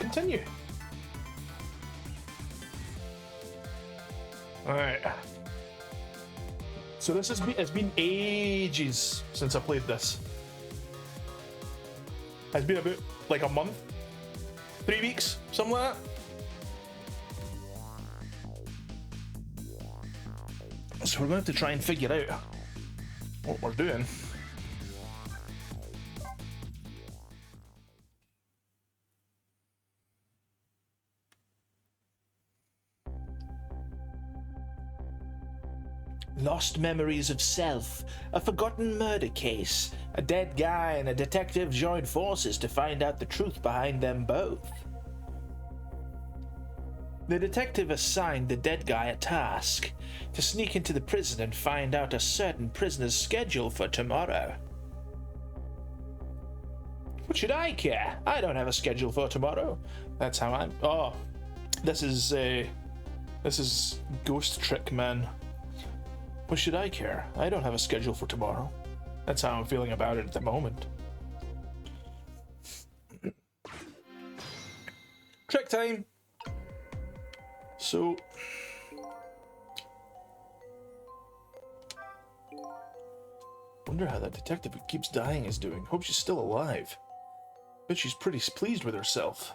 continue. Alright. So it's been ages since I played this. It's been about like a month, 3 weeks, something like that. So we're going to have to try and figure out what we're doing. Lost memories of self, a forgotten murder case, a dead guy and a detective join forces to find out the truth behind them both. The detective assigned the dead guy a task, to sneak into the prison and find out a certain prisoner's schedule for tomorrow. What should I care? I don't have a schedule for tomorrow. That's how I'm... Oh, this is Ghost Trick, man. What should I care? I don't have a schedule for tomorrow. That's how I'm feeling about it at the moment. Trick time! So... wonder how that detective who keeps dying is doing. Hope she's still alive. Bet she's pretty pleased with herself.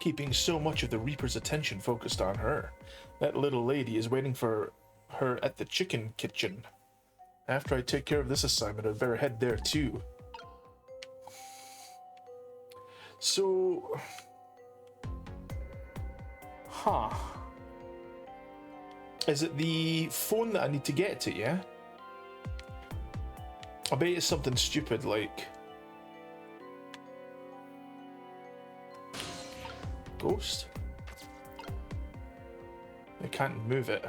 Keeping so much of the Reaper's attention focused on her. That little lady is waiting for her at the chicken kitchen. After I take care of this assignment, I'd better head there too. So... Huh. Is it the phone that I need to get to, yeah? I bet it's something stupid like... Ghost? I can't move it.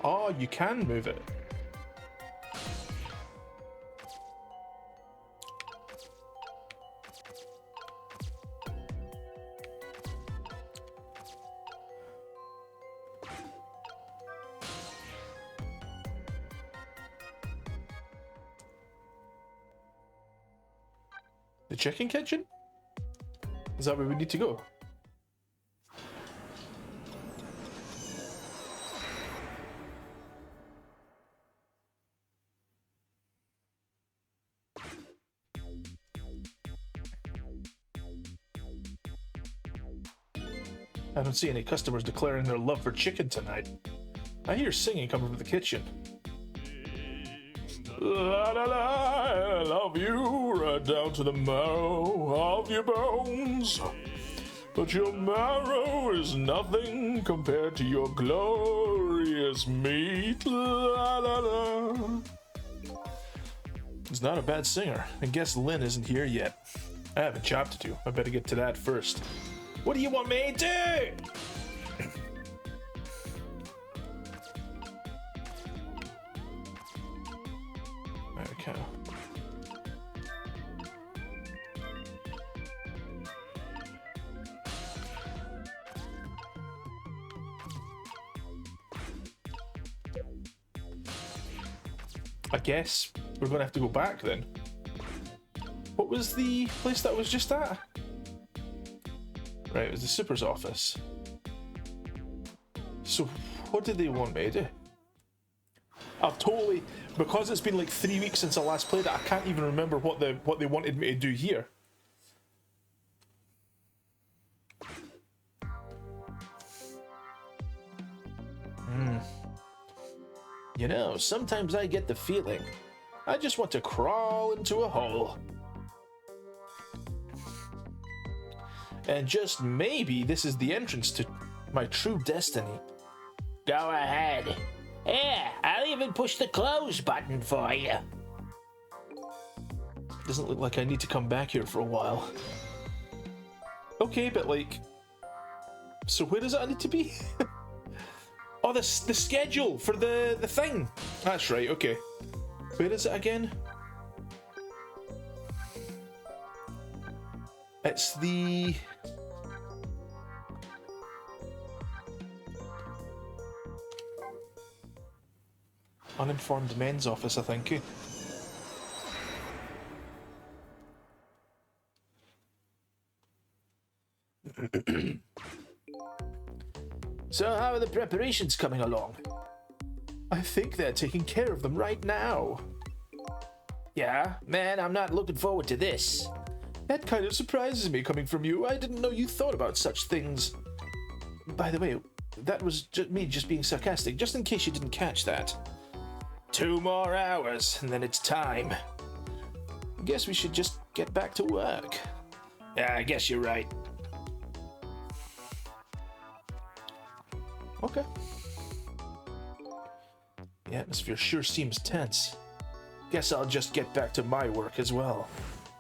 Oh, you can move it. The chicken kitchen? Is that where we need to go? I don't see any customers declaring their love for chicken tonight. I hear singing coming from the kitchen. La la la, I love you right down to the marrow of your bones. But your marrow is nothing compared to your glorious meat. La la la. He's not a bad singer. I guess Lynn isn't here yet. I have a job to do. I better get to that first. What do you want me to do? Okay. I guess we're gonna have to go back then. What was the place that was just at? Right, it was the super's office. So what did they want me to do? I've totally, because it's been like 3 weeks since I last played it, I can't even remember what they wanted me to do here. You know, sometimes I get the feeling I just want to crawl into a hole. And just maybe this is the entrance to my true destiny. Go ahead. Yeah, I'll even push the close button for you. Doesn't look like I need to come back here for a while. Okay, but like... So where does it need to be? Oh, the schedule for the thing. That's right, okay. Where is it again? It's the... Uninformed men's office, I think. So how are the preparations coming along? I think they're taking care of them right now. Yeah, man, I'm not looking forward to this. That kind of surprises me coming from you. I didn't know you thought about such things. By the way, that was me just being sarcastic, just in case you didn't catch that. 2 more hours, and then it's time. Guess we should just get back to work. Yeah, I guess you're right. Okay. The atmosphere sure seems tense. Guess I'll just get back to my work as well.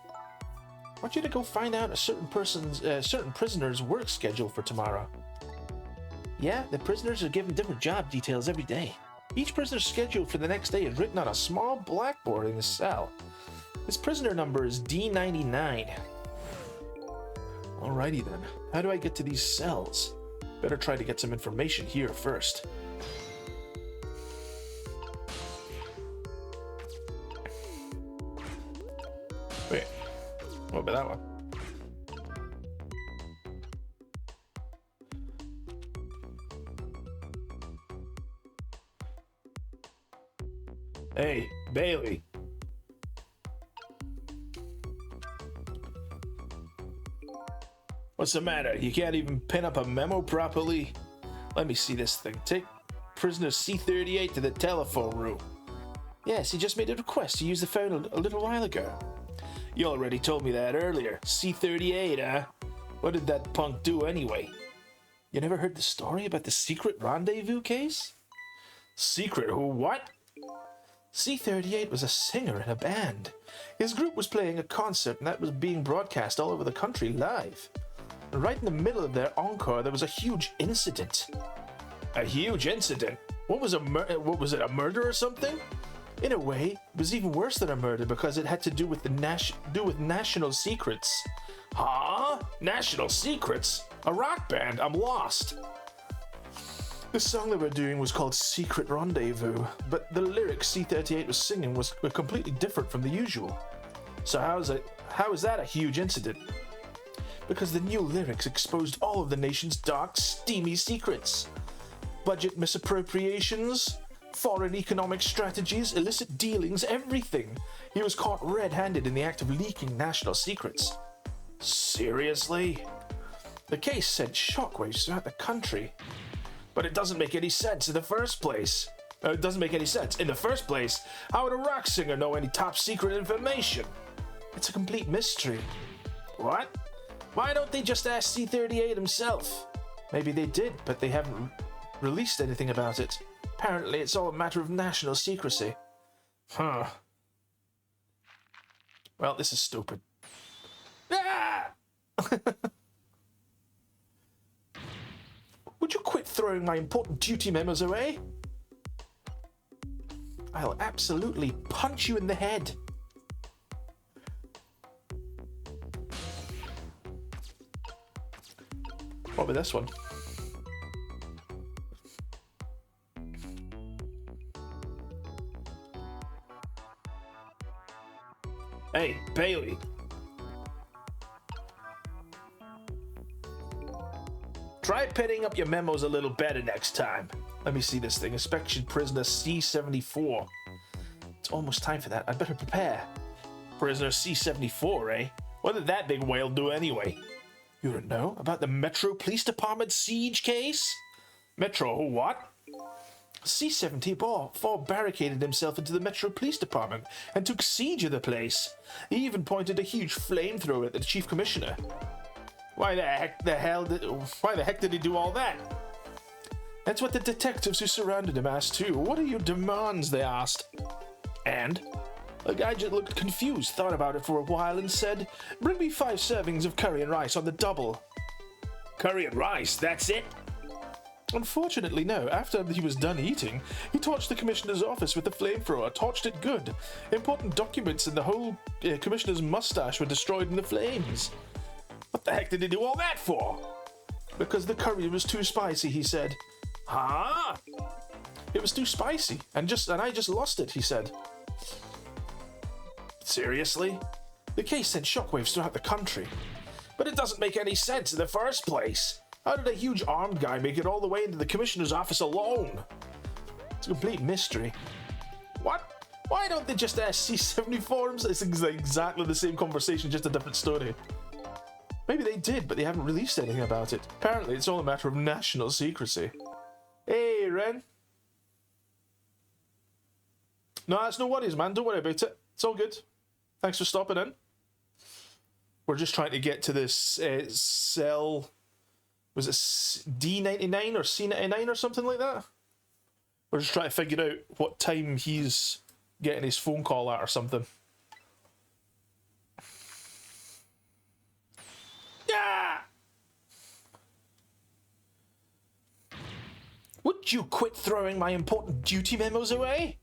I want you to go find out a certain prisoner's work schedule for tomorrow. Yeah, the prisoners are given different job details every day. Each prisoner's schedule for the next day is written on a small blackboard in the cell. His prisoner number is D99. Alrighty then, how do I get to these cells? Better try to get some information here first. Wait, what about that one? Hey, Bailey. What's the matter? You can't even pin up a memo properly? Let me see this thing. Take prisoner C38 to the telephone room. Yes, he just made a request to use the phone a little while ago. You already told me that earlier. C38, huh? What did that punk do anyway? You never heard the story about the secret rendezvous case? Secret who what? C38 was a singer in a band. His group was playing a concert and that was being broadcast all over the country live. And right in the middle of their encore, there was a huge incident. A huge incident? What was it, a murder or something? In a way, it was even worse than a murder because it had to do with national secrets. Huh? National secrets? A rock band? I'm lost. The song they were doing was called Secret Rendezvous, but the lyrics C38 was singing were completely different from the usual. So how is that a huge incident? Because the new lyrics exposed all of the nation's dark, steamy secrets. Budget misappropriations, foreign economic strategies, illicit dealings, everything. He was caught red-handed in the act of leaking national secrets. Seriously? The case sent shockwaves throughout the country. But it doesn't make any sense in the first place. It doesn't make any sense. In the first place, how would a rock singer know any top secret information? It's a complete mystery. What? Why don't they just ask C38 himself? Maybe they did, but they haven't released anything about it. Apparently, it's all a matter of national secrecy. Huh. Well, this is stupid. Ah! Would you quit throwing my important duty memos away? I'll absolutely punch you in the head. What about this one? Hey, Bailey. Try pitting up your memos a little better next time. Let me see this thing. Inspection prisoner C74. It's almost time for that. I'd better prepare. Prisoner C74, eh? What did that big whale do anyway? You don't know about the Metro Police Department siege case? Metro what? C74 barricaded himself into the Metro Police Department and took siege of the place. He even pointed a huge flamethrower at the Chief Commissioner. Why the heck did he do all that? That's what the detectives who surrounded him asked too. What are your demands, they asked. And the guy just looked confused, thought about it for a while and said, bring me 5 servings of curry and rice on the double. Curry and rice, that's it? Unfortunately, no. After he was done eating, he torched the commissioner's office with the flamethrower, torched it good. Important documents and the whole commissioner's mustache were destroyed in the flames. What the heck did he do all that for? Because the curry was too spicy, he said. Huh? It It was too spicy, and I just lost it, he said. Seriously? The case sent shockwaves throughout the country. But it doesn't make any sense in the first place. How did a huge armed guy make it all the way into the commissioner's office alone? It's a complete mystery. What? Why don't they just ask C70 forums? It's exactly the same conversation, just a different story. Maybe they did, but they haven't released anything about it. Apparently, it's all a matter of national secrecy. Hey, Ren. No, that's no worries, man. Don't worry about it. It's all good. Thanks for stopping in. We're just trying to get to this cell... Was it D99 or C99 or something like that? We're just trying to figure out what time he's getting his phone call at or something. Yeah! Would you quit throwing my important duty memos away?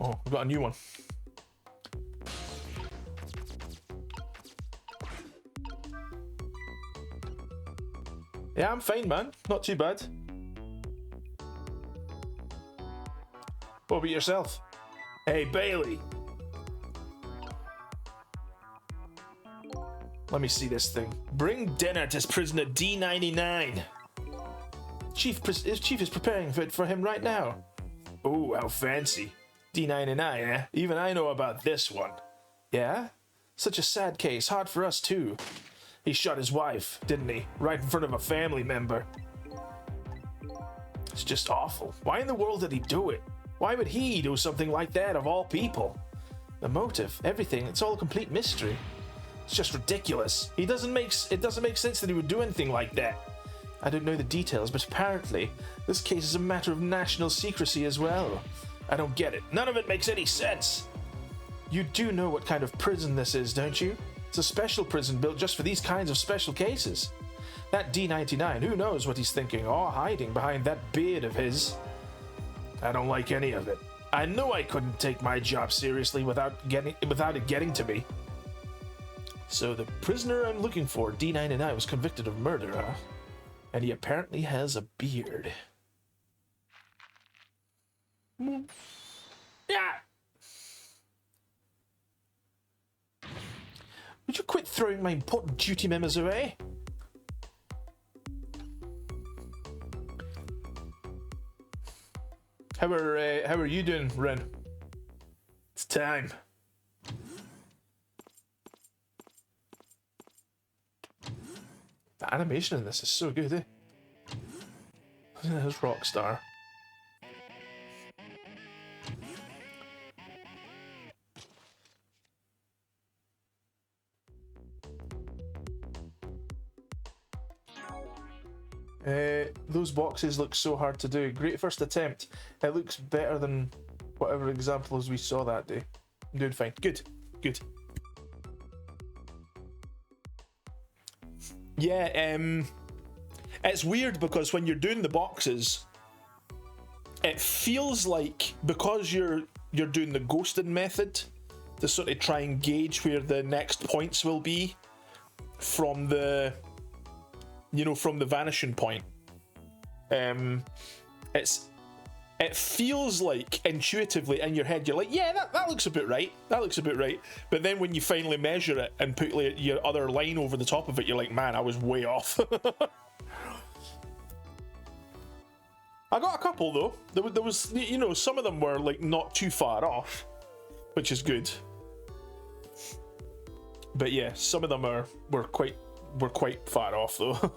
Oh, we've got a new one. Yeah, I'm fine, man. Not too bad. What about yourself? Hey, Bailey. Let me see this thing. Bring dinner to prisoner D99. Chief is preparing for him right now. Oh, how fancy. D99, eh? Even I know about this one. Yeah? Such a sad case. Hard for us, too. He shot his wife, didn't he? Right in front of a family member. It's just awful. Why in the world did he do it? Why would he do something like that, of all people? The motive, everything, it's all a complete mystery. It's just ridiculous. It doesn't make sense that he would do anything like that. I don't know the details, but apparently this case is a matter of national secrecy as well. I don't get it. None of it makes any sense. You do know what kind of prison this is, don't you? It's a special prison built just for these kinds of special cases. That D99, who knows what he's thinking or hiding behind that beard of his. I don't like any of it. I knew I couldn't take my job seriously without it getting to me. So the prisoner I'm looking for, D99, was convicted of murder, huh? And he apparently has a beard. Yeah. Would you quit throwing my important duty memos away? How are you doing, Ren? It's time. The animation in this is so good, eh? There's Rockstar. Those boxes look so hard to do. Great first attempt. It looks better than whatever examples we saw that day. I'm doing fine. Good. Good. Yeah, it's weird because when you're doing the boxes, it feels like because you're doing the ghosting method to sort of try and gauge where the next points will be from the, you know, from the vanishing point. It feels like intuitively in your head you're like, yeah, that looks about right. That looks about right. But then when you finally measure it and put like, your other line over the top of it, you're like, man, I was way off. I got a couple though. There was, you know, some of them were like not too far off, which is good. But yeah, some of them were quite far off though.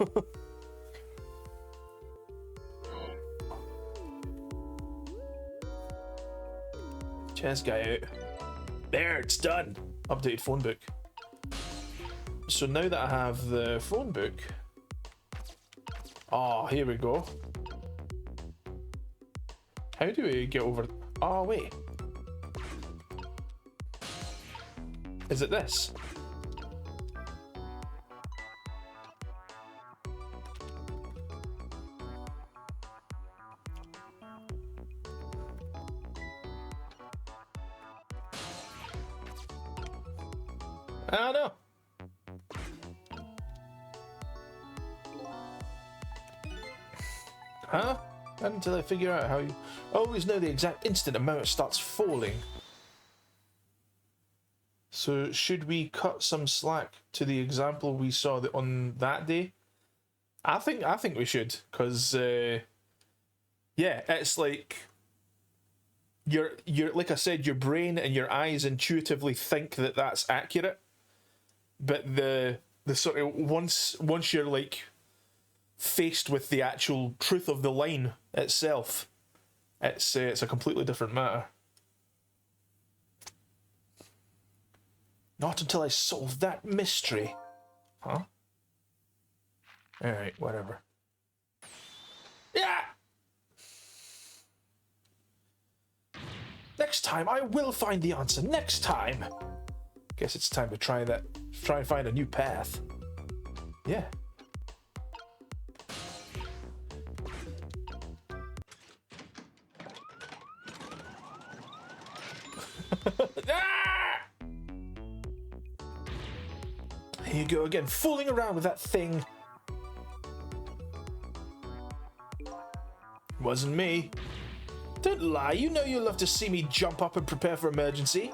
Chess guy out. There, it's done. Updated phone book. So now that I have the phone book, oh, here we go. How do we get over? Oh wait, is it this? I don't know. Huh? Not until I figure out how you always know the exact instant a mouse starts falling. So should we cut some slack to the example we saw on that day? I think we should, because yeah, it's like you're like I said, your brain and your eyes intuitively think that that's accurate, but the sort of once you're like faced with the actual truth of the line itself, it's a completely different matter. Not until I solve that mystery. Huh? Alright, whatever. Yeah! Next time I will find the answer. Next time! Guess it's time to try and find a new path. Yeah. Ah! Here you go again, fooling around with that thing. Wasn't me. Don't lie, you know you love to see me jump up and prepare for emergency.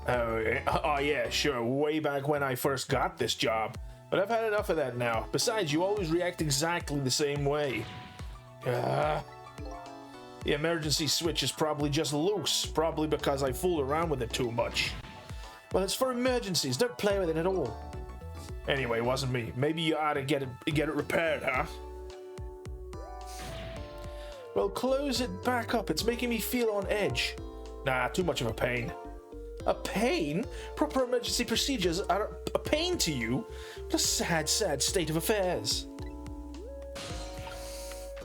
Oh yeah, sure, way back when I first got this job. But I've had enough of that now. Besides, you always react exactly the same way. The emergency switch is probably just loose, probably because I fool around with it too much. Well, it's for emergencies, don't play with it at all. Anyway, it wasn't me. Maybe you ought to get it repaired, huh? Well, close it back up. It's making me feel on edge. Nah, too much of a pain. A pain? Proper emergency procedures are a pain to you? What a sad, sad state of affairs.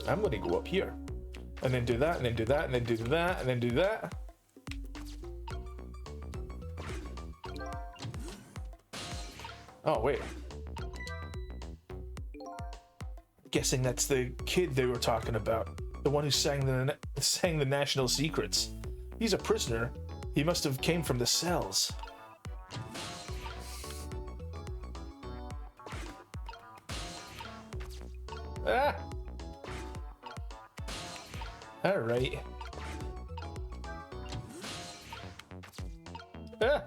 I'm gonna go up here. And then do that, and then do that, and then do that, and then do that. Oh, wait. Guessing that's the kid they were talking about. The one who sang the national secrets. He's a prisoner. He must have came from the cells. Ah! Alright. Ah!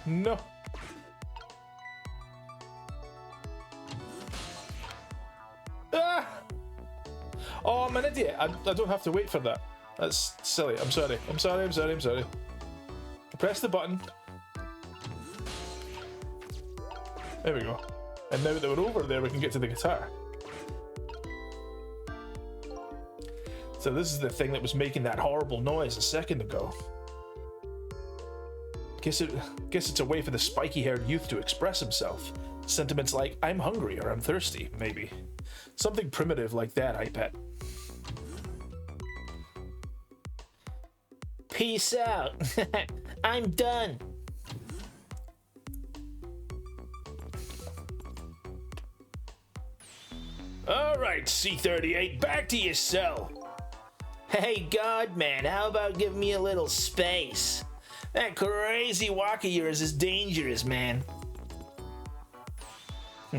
No. Ah! Oh, I'm an idiot. I don't have to wait for that. That's silly. I'm sorry. I'm sorry. Press the button. There we go. And now that we're over there, we can get to the guitar. So this is the thing that was making that horrible noise a second ago. Guess it's a way for the spiky-haired youth to express himself. Sentiments like, I'm hungry or I'm thirsty, maybe. Something primitive like that, I bet. Peace out. I'm done. Alright, C-38, back to your cell. Hey, Godman, how about giving me a little space? That crazy walk of yours is dangerous, man.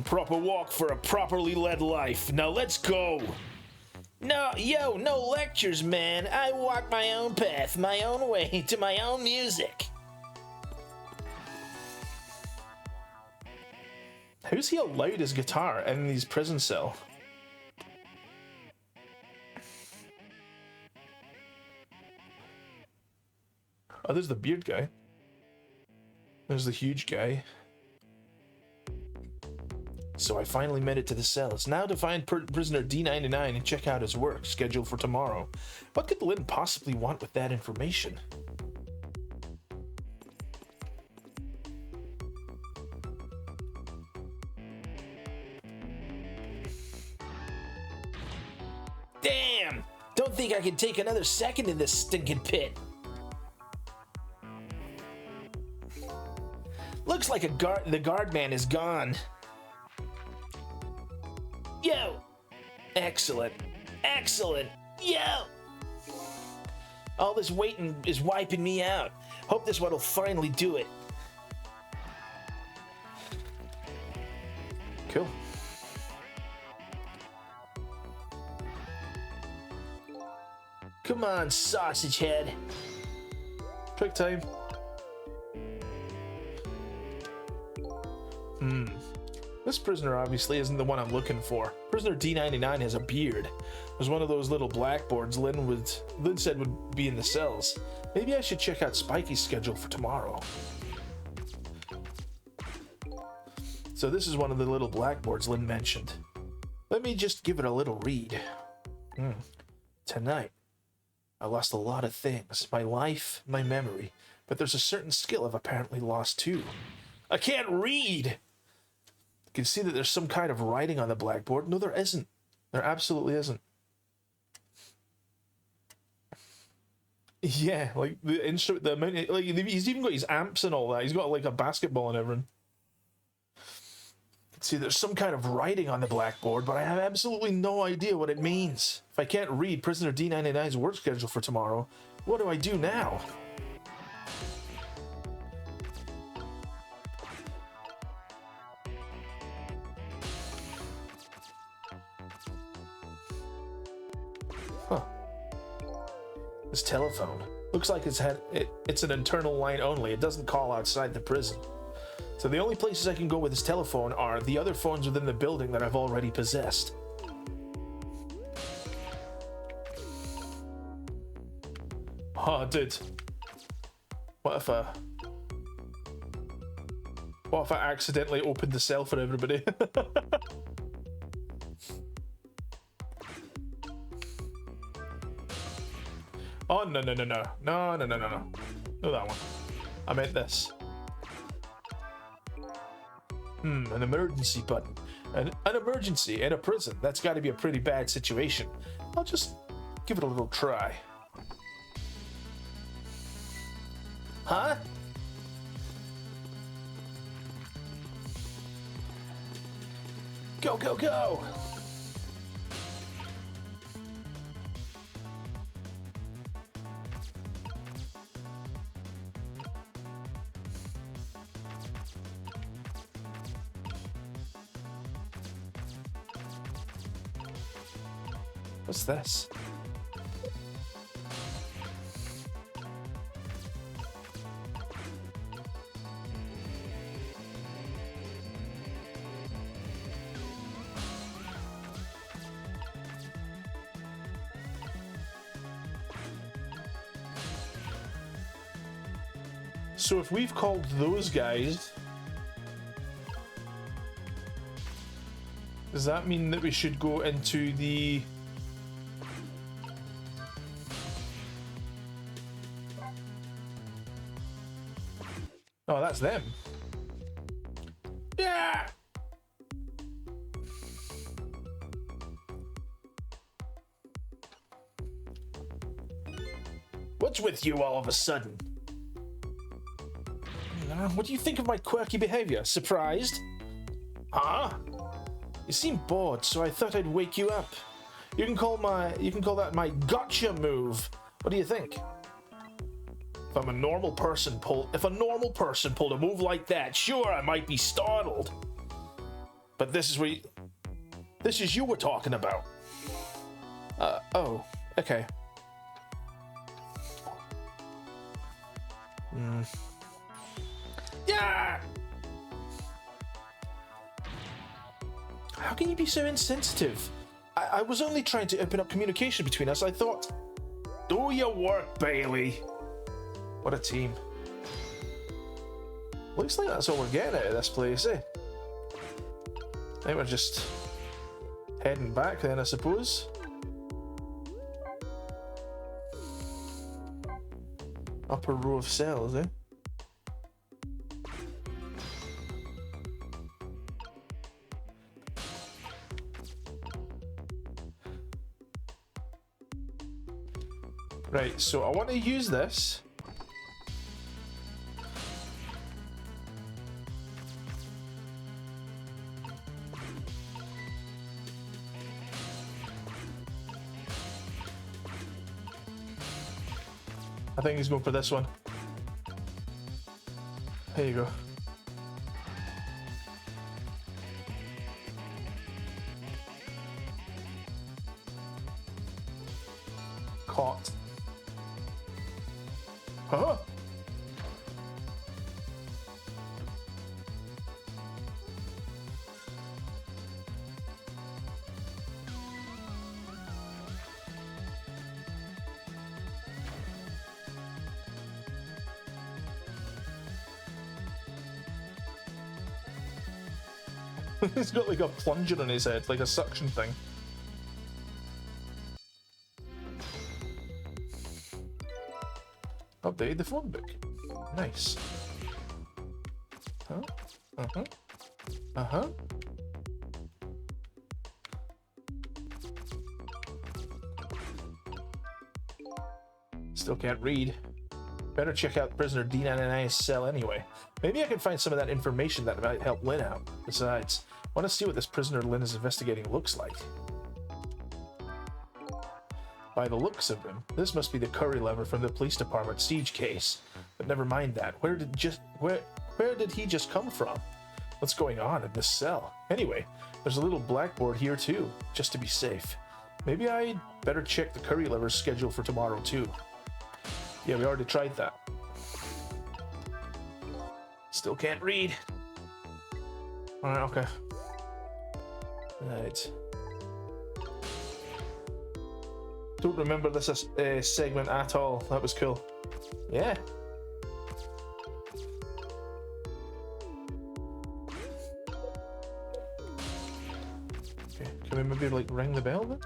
Proper walk for a properly led life. Now let's go. No lectures, man. I walk my own path, my own way, to my own music. How's he allowed his guitar in his prison cell? Oh, there's the beard guy. There's the huge guy. So I finally made it to the cell. It's now to find prisoner D99 and check out his work, scheduled for tomorrow. What could Lynn possibly want with that information? Damn! Don't think I can take another second in this stinking pit. Looks like the guard man is gone. Yo! Excellent. Yo! All this waiting is wiping me out. Hope this one will finally do it. Cool. Come on, sausage head. Quick time. This prisoner obviously isn't the one I'm looking for. Prisoner D99 has a beard. There's one of those little blackboards Lynn said would be in the cells. Maybe I should check out Spiky's schedule for tomorrow. So this is one of the little blackboards Lynn mentioned. Let me just give it a little read. Tonight, I lost a lot of things. My life, my memory. But there's a certain skill I've apparently lost too. I can't read! You can see that there's some kind of writing on the blackboard. No, there isn't. There absolutely isn't. Yeah, like the instrument, the amount, like he's even got his amps and all that. He's got like a basketball and everything. See, there's some kind of writing on the blackboard, but I have absolutely no idea what it means. If I can't read Prisoner D99's work schedule for tomorrow, what do I do now? Huh. This telephone. Looks like it's an internal line only. It doesn't call outside the prison. So the only places I can go with this telephone are the other phones within the building that I've already possessed. Oh, dude. What if I accidentally opened the cell for everybody? Oh, no. No, that one. I meant this. An emergency button. An emergency in a prison. That's got to be a pretty bad situation. I'll just give it a little try. Huh? Go, go, go! What's this? So if we've called those guys, does that mean that we should go into the... Oh, that's them. Yeah! What's with you all of a sudden? What do you think of my quirky behavior? Surprised? Huh? You seem bored, so I thought I'd wake you up. You can call that my gotcha move. What do you think? If a normal person pulled a move like that, sure, I might be startled. But this is you we're talking about. Oh, okay. Yeah! How can you be so insensitive? I was only trying to open up communication between us. I thought... Do your work, Bailey. What a team. Looks like that's all we're getting out of this place, eh? I think we're just heading back then, I suppose. Upper row of cells, eh? Right, so I want to use this. I think he's going for this one. There you go. Caught. He's got like a plunger on his head, like a suction thing. Updated the phone book. Nice. Huh? Uh-huh. Uh-huh. Still can't read. Better check out prisoner D99's cell anyway. Maybe I can find some of that information that might help Lynn out. Besides, I want to see what this prisoner Lynn is investigating looks like. By the looks of him, this must be the curry lever from the police department siege case. But never mind that. Where did he just come from? What's going on in this cell? Anyway, there's a little blackboard here too, just to be safe. Maybe I'd better check the curry lever's schedule for tomorrow too. Yeah, we already tried that. Still can't read. Alright, okay. Right. Don't remember this segment at all. That was cool. Yeah. Okay, can we maybe like ring the bell then?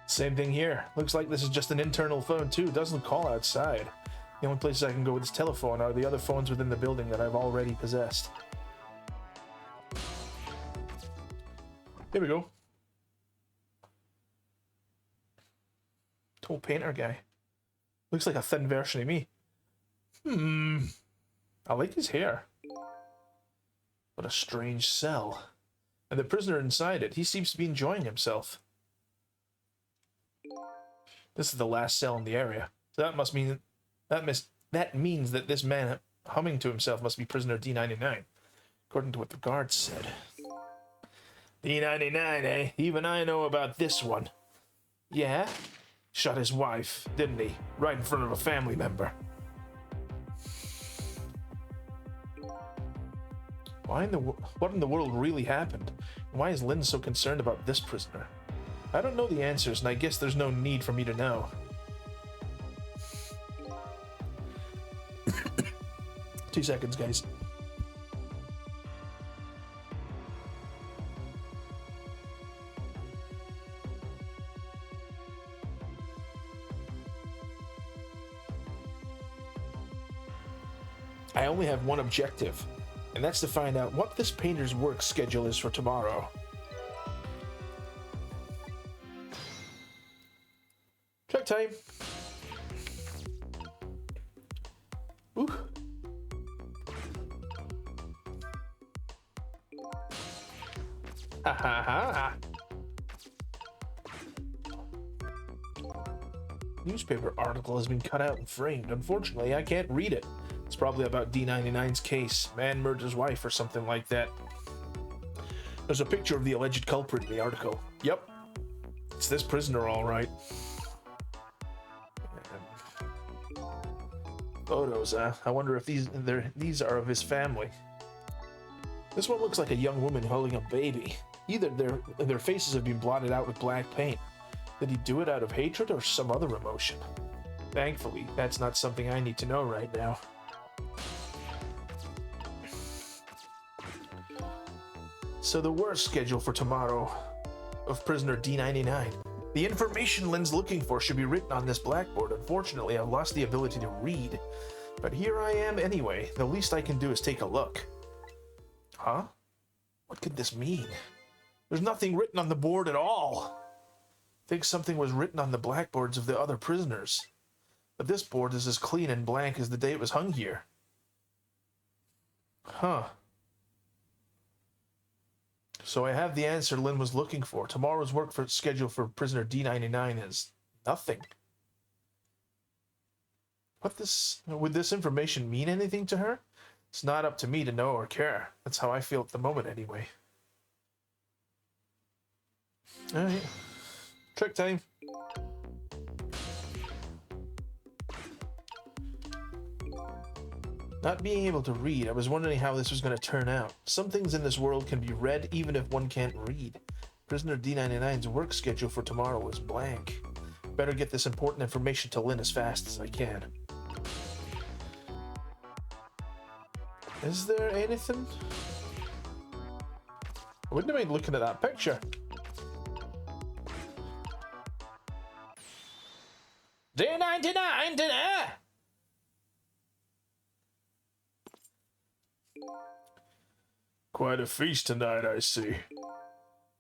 Same thing here. Looks like this is just an internal phone too. Doesn't call outside. The only places I can go with this telephone are the other phones within the building that I've already possessed. Here we go. Tall painter guy. Looks like a thin version of me. I like his hair. What a strange cell. And the prisoner inside it, he seems to be enjoying himself. This is the last cell in the area. So that must mean that means that this man humming to himself must be prisoner D99, according to what the guards said. D99, eh? Even I know about this one. Yeah? Shot his wife, didn't he? Right in front of a family member. What in the world really happened? And why is Lynn so concerned about this prisoner? I don't know the answers, and I guess there's no need for me to know. 2 seconds, guys. I only have one objective, and that's to find out what this painter's work schedule is for tomorrow. Check time. Ooh. Ha ha ha. Newspaper article has been cut out and framed. Unfortunately, I can't read it. It's probably about D99's case. Man murders wife or something like that. There's a picture of the alleged culprit in the article. Yep. It's this prisoner, all right. Photos, I wonder if these are of his family. This one looks like a young woman holding a baby. Either their faces have been blotted out with black paint. Did he do it out of hatred or some other emotion? Thankfully, that's not something I need to know right now. So the work schedule for tomorrow of prisoner D99. The information Lynn's looking for should be written on this blackboard. Unfortunately, I've lost the ability to read. But here I am anyway. The least I can do is take a look. Huh? What could this mean? There's nothing written on the board at all. I think something was written on the blackboards of the other prisoners. But this board is as clean and blank as the day it was hung here. Huh. So I have the answer Lynn was looking for. Tomorrow's work schedule for prisoner D99 is nothing. Would this information mean anything to her? It's not up to me to know or care. That's how I feel at the moment, anyway. Alright. Trick time. Not being able to read, I was wondering how this was going to turn out. Some things in this world can be read even if one can't read. Prisoner D99's work schedule for tomorrow is blank. Better get this important information to Lynn as fast as I can. Is there anything? I wouldn't mind looking at that picture. D99 dinner! Quite a feast tonight, I see.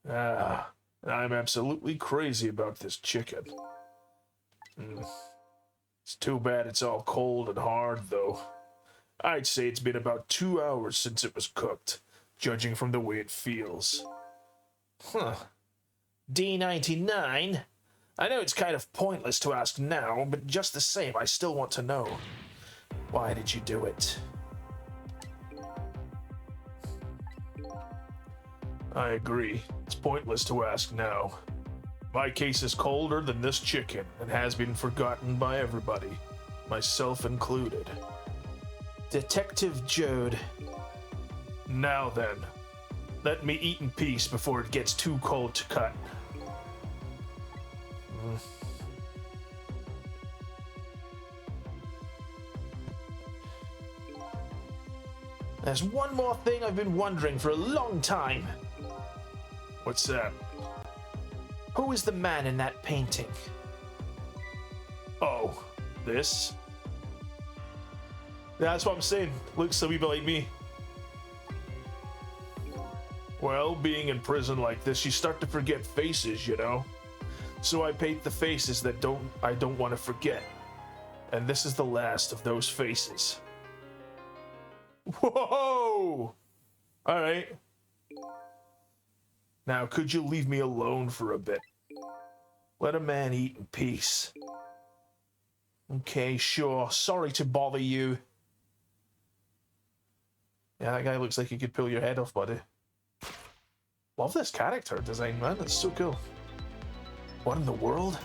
Ah, I'm absolutely crazy about this chicken. It's too bad it's all cold and hard, though. I'd say it's been about 2 hours since it was cooked, judging from the way it feels. Huh. D99? I know it's kind of pointless to ask now, but just the same, I still want to know. Why did you do it? I agree. It's pointless to ask now. My case is colder than this chicken and has been forgotten by everybody, myself included. Detective Jode. Now then, let me eat in peace before it gets too cold to cut. There's one more thing I've been wondering for a long time. What's that? Who is the man in that painting? Oh, this? That's what I'm saying. Looks a wee bit like me. Well, being in prison like this, you start to forget faces, you know? So I paint the faces that I don't want to forget. And this is the last of those faces. Whoa! Alright. Now, could you leave me alone for a bit? Let a man eat in peace. Okay, sure. Sorry to bother you. Yeah, that guy looks like he could pull your head off, buddy. Love this character design, man. It's so cool. What in the world?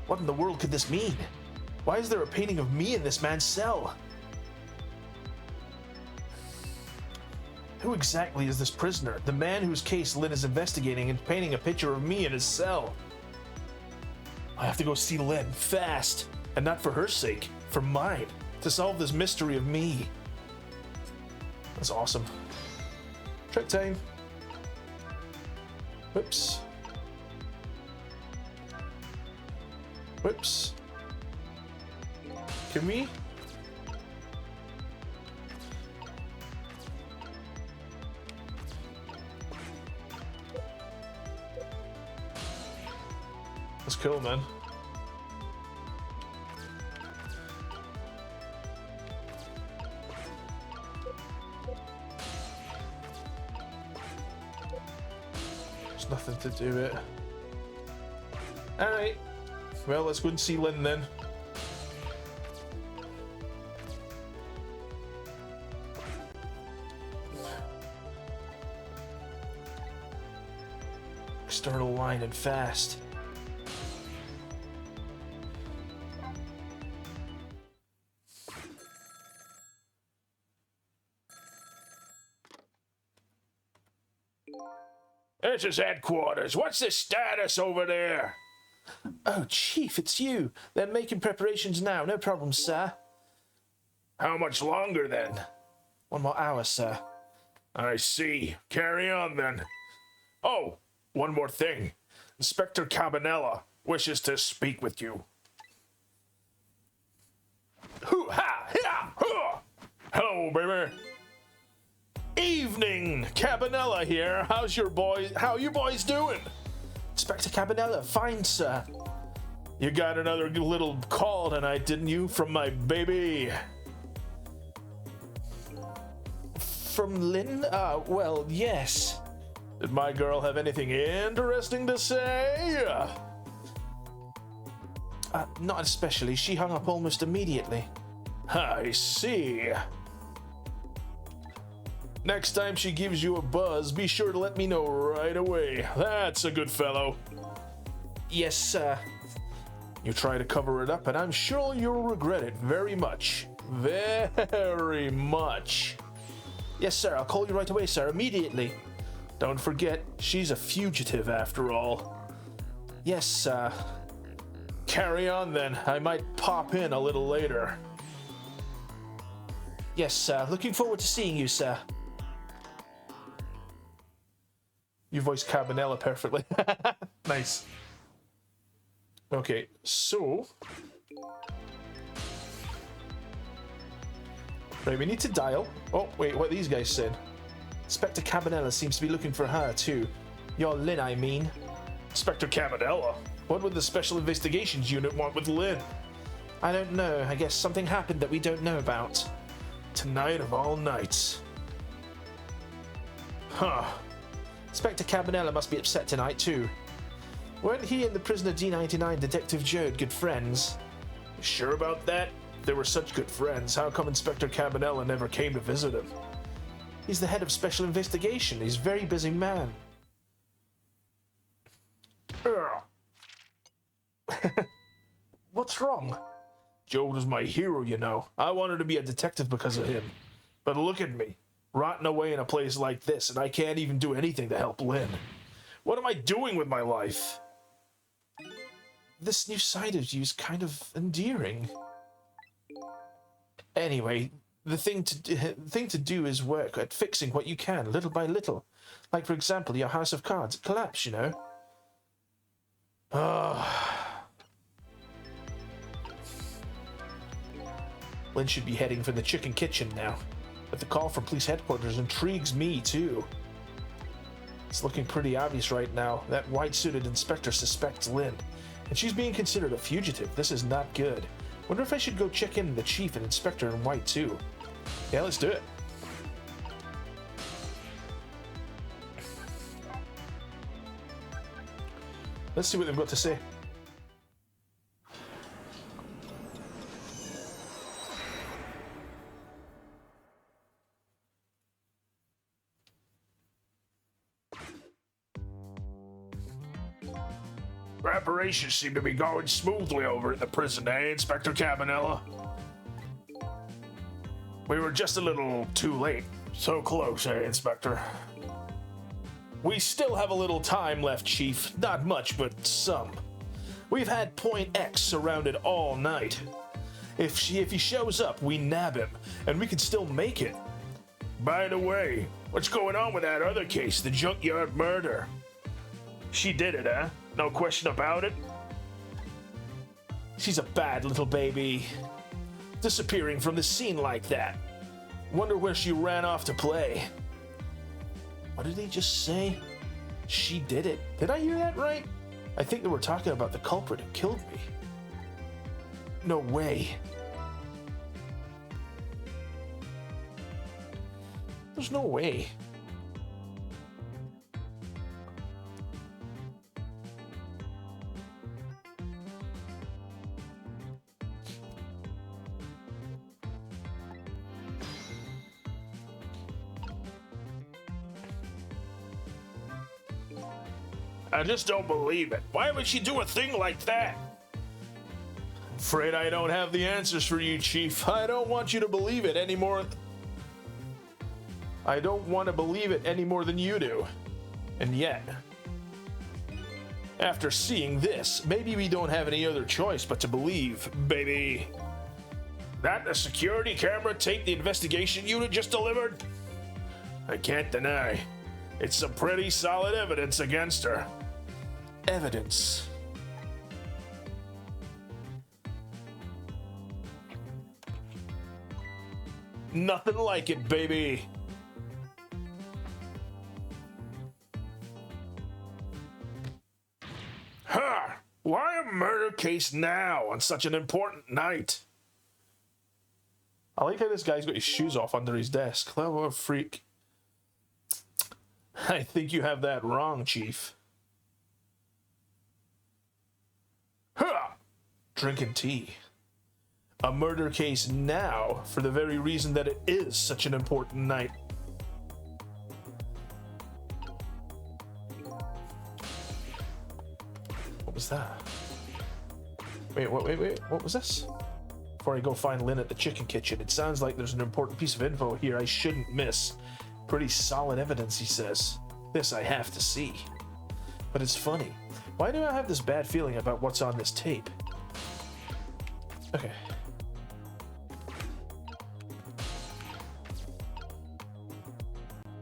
What in the world could this mean? Why is there a painting of me in this man's cell? Who exactly is this prisoner? The man whose case Lynn is investigating and painting a picture of me in his cell. I have to go see Lynn, fast. And not for her sake, for mine. To solve this mystery of me. That's awesome. Trick time. Whoops. Whoops. Can we? That's cool, man. There's nothing to do it. Alright. Well, let's go and see Lynn then. External line and fast. This is headquarters. What's the status over there? Oh, Chief, it's you. They're making preparations now. No problem, sir. How much longer, then? 1 more hour, sir. I see. Carry on, then. Oh, one more thing. Inspector Cabanela wishes to speak with you. Hello, baby. Evening, Cabanela here. How you boys doing? Inspector Cabanela, fine, sir. You got another little call tonight, didn't you, from my baby? From Lynn? Well, yes. Did my girl have anything interesting to say? Not especially. She hung up almost immediately. I see. Next time she gives you a buzz, be sure to let me know right away. That's a good fellow. Yes, sir. You try to cover it up, and I'm sure you'll regret it very much. Very much. Yes, sir. I'll call you right away, sir. Immediately. Don't forget, she's a fugitive after all. Yes, sir. Carry on then. I might pop in a little later. Yes, sir. Looking forward to seeing you, sir. You voiced Cabanela perfectly. Nice. Okay, so... Right, we need to dial. Oh, wait, what these guys said. Inspector Cabanela seems to be looking for her, too. Your Lynn, I mean. Inspector Cabanela? What would the Special Investigations Unit want with Lynn? I don't know. I guess something happened that we don't know about. Tonight of all nights. Huh. Inspector Cabanela must be upset tonight, too. Weren't he and the prisoner D99 Detective Joad good friends? You sure about that? If they were such good friends, how come Inspector Cabanela never came to visit him? He's the head of Special Investigation. He's a very busy man. What's wrong? Joad was my hero, you know. I wanted to be a detective because of him. But look at me, rotting away in a place like this, and I can't even do anything to help Lynn. What am I doing with my life? This new side of you is kind of endearing. Anyway, the thing to do is work at fixing what you can, little by little. Like, for example, your house of cards collapsed, you know? Lynn should be heading for the chicken kitchen now. But the call from police headquarters intrigues me, too. It's looking pretty obvious right now. That white-suited inspector suspects Lynn, and she's being considered a fugitive. This is not good. Wonder if I should go check in the chief and inspector in white, too. Yeah, let's do it. Let's see what they've got to say. Preparations seem to be going smoothly over at the prison, eh, Inspector Cabanela? We were just a little too late. So close, eh, Inspector? We still have a little time left, Chief. Not much, but some. We've had Point X surrounded all night. If he shows up, we nab him, and we can still make it. By the way, what's going on with that other case, the junkyard murder? She did it, huh? No question about it? She's a bad little baby. Disappearing from the scene like that. Wonder where she ran off to play. What did he just say? She did it. Did I hear that right? I think they were talking about the culprit who killed me. No way. There's no way. I just don't believe it. Why would she do a thing like that? Afraid I don't have the answers for you, Chief. I don't want you to believe it anymore. I don't want to believe it any more than you do. And yet, after seeing this, maybe we don't have any other choice but to believe, baby. That the security camera tape the investigation unit just delivered? I can't deny. It's some pretty solid evidence against her. Evidence. Nothing like it, baby. Huh. Why a murder case now on such an important night? I like how this guy's got his shoes off under his desk. What a freak. I think you have that wrong, Chief. Huh. Drinking tea. a murder case now for the very reason that it is such an important night. What was that? Wait, what was this? Before I go find Lynn at the chicken kitchen, it sounds like there's an important piece of info here I shouldn't miss. Pretty solid evidence, he says. This I have to see. But it's funny. Why do I have this bad feeling about what's on this tape? Okay.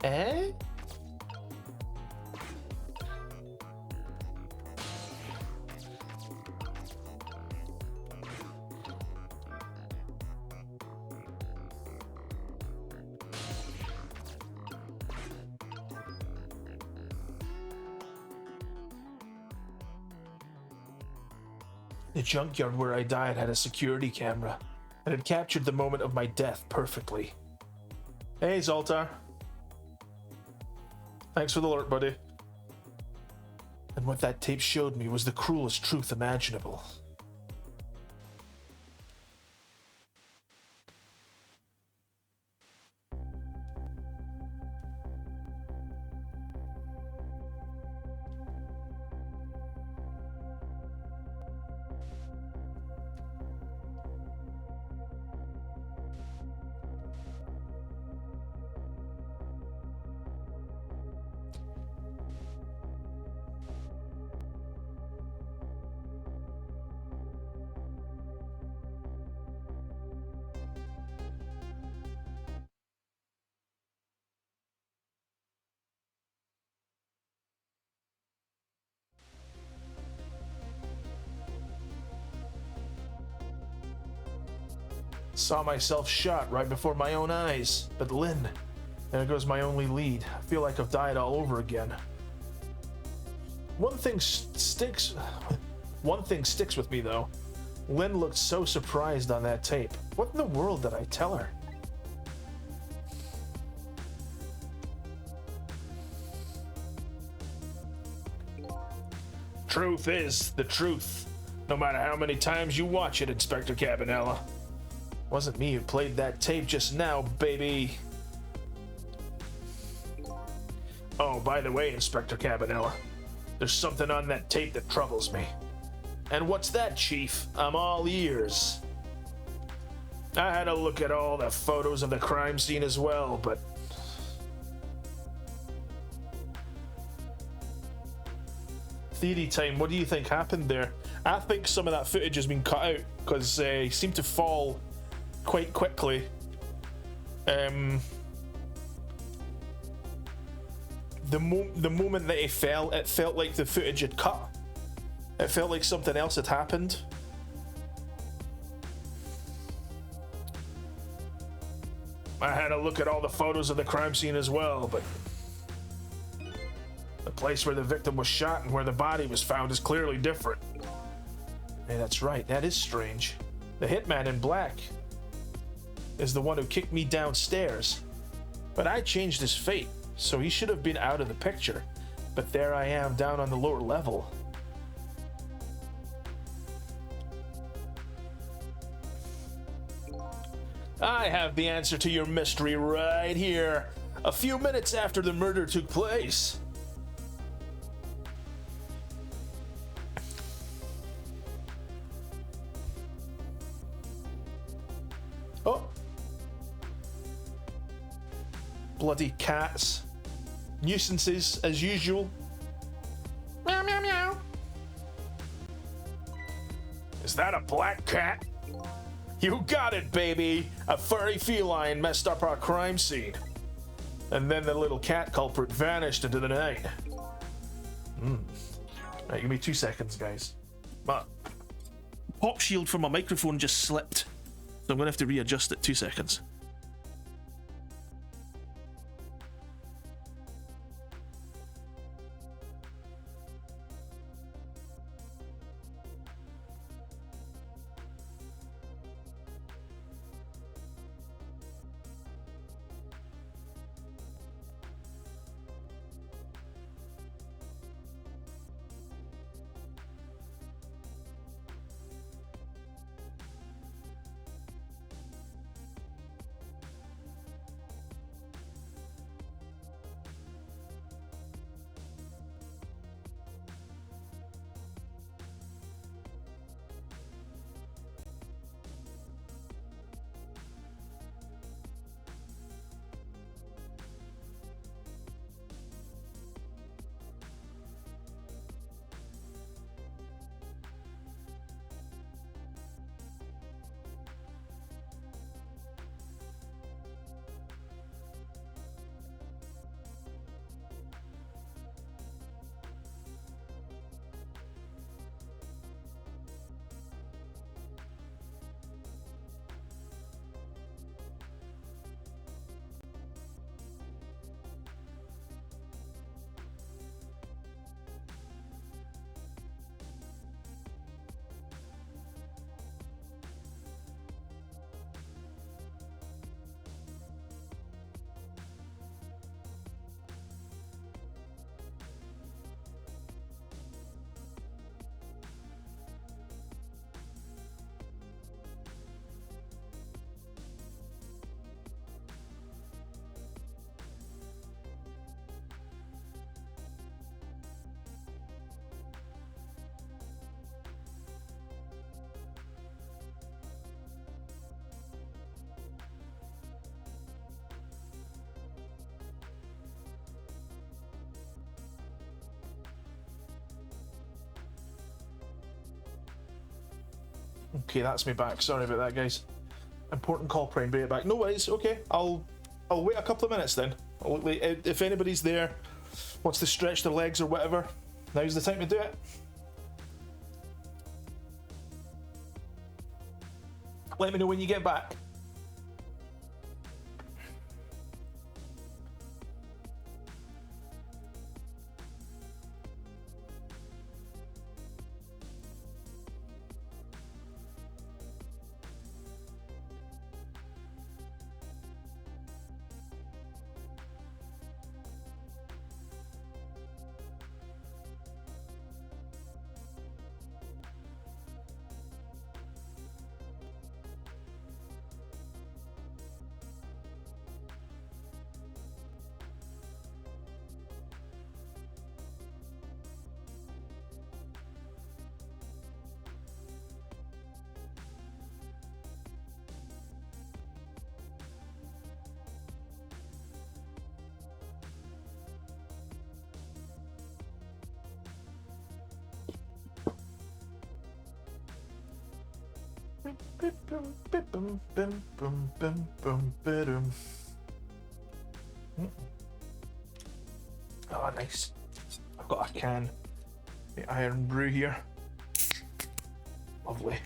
Eh? The junkyard where I died had a security camera, and it captured the moment of my death perfectly. Hey, Zoltar. Thanks for the alert, buddy. And what that tape showed me was the cruelest truth imaginable. Saw myself shot right before my own eyes. But Lynn, there goes my only lead. I feel like I've died all over again. One thing sticks with me though. Lynn looked so surprised on that tape. What in the world did I tell her? Truth is the truth, no matter how many times you watch it, Inspector Cabanela. Wasn't me who played that tape just now, baby. Oh, by the way, Inspector Cabanela, there's something on that tape that troubles me. And what's that, Chief? I'm all ears. I had a look at all the photos of the crime scene as well, but... Theory time, what do you think happened there? I think some of that footage has been cut out, because he seemed to fall quite quickly. The moment that he fell, it felt like the footage had cut. It felt like something else had happened. I had a look at all the photos of the crime scene as well, but the place where the victim was shot and where the body was found is clearly different. Hey, that's right, that is strange. The hitman in black is the one who kicked me downstairs, but I changed his fate, so he should have been out of the picture. But there I am down on the lower level. I have the answer to your mystery right here. A few minutes after the murder took place. Oh. Bloody cats. Nuisances as usual. Meow, meow, meow. Is that a black cat? You got it, baby! A furry feline messed up our crime scene. And then the little cat culprit vanished into the night. Right, give me 2 seconds, guys. My pop shield for my microphone just slipped. So I'm gonna have to readjust it. 2 seconds. Okay, that's me back. Sorry about that, guys. Important call, Prime. Bring it back. No worries. Okay, I'll wait a couple of minutes then. If anybody's there, wants to stretch their legs or whatever, now's the time to do it. Let me know when you get back. Oh, nice. I've got a can. The Irn-Bru here. Lovely.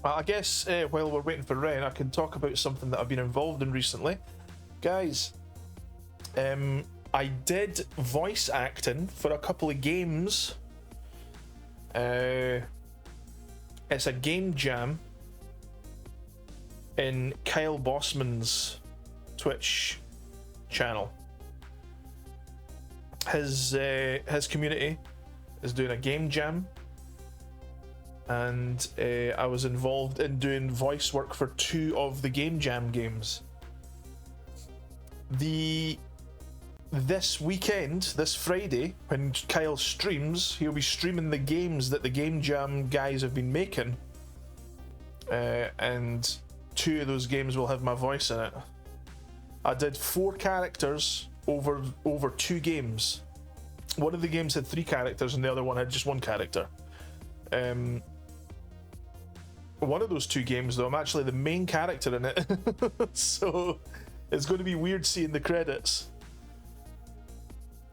I guess while we're waiting for Ren, I can talk about something that I've been involved in recently. Guys, I did voice acting for a couple of games. It's a game jam in Kyle Bossman's Twitch channel. His community is doing a game jam, and I was involved in doing voice work for 2 of the game jam games. This weekend, this Friday, when Kyle streams, he'll be streaming the games that the game jam guys have been making, and 2 of those games will have my voice in it. I did 4 characters over 2 games. One of the games had 3 characters and the other one had just 1 character. One of those 2 games though, I'm actually the main character in it. So it's going to be weird seeing the credits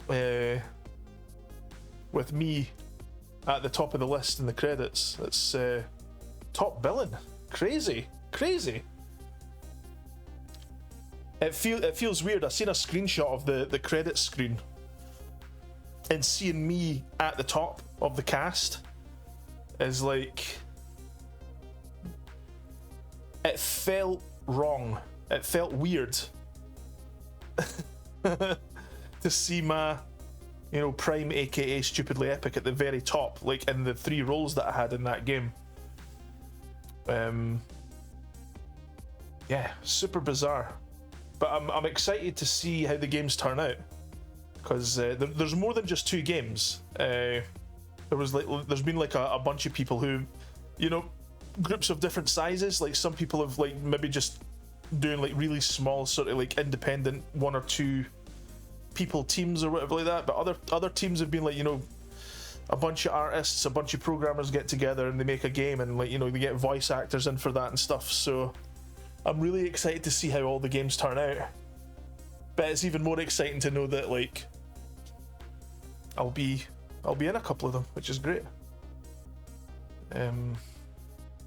with me at the top of the list in the credits. It's top billing. Crazy. It feels weird. I've seen a screenshot of the credits screen, and seeing me at the top of the cast is like, it felt wrong. It felt weird to see my, Prime, aka Stupidly Epic, at the very top, like in the 3 roles that I had in that game. Yeah, super bizarre. But I'm excited to see how the games turn out, because there's more than just 2 games. There's been like a bunch of people who, groups of different sizes. Like some people have like maybe just doing like really small sort of like independent 1 or 2 people teams or whatever like that. But other teams have been like, a bunch of artists, a bunch of programmers get together and they make a game, and like, they get voice actors in for that and stuff. So I'm really excited to see how all the games turn out. But it's even more exciting to know that like I'll be in a couple of them, which is great.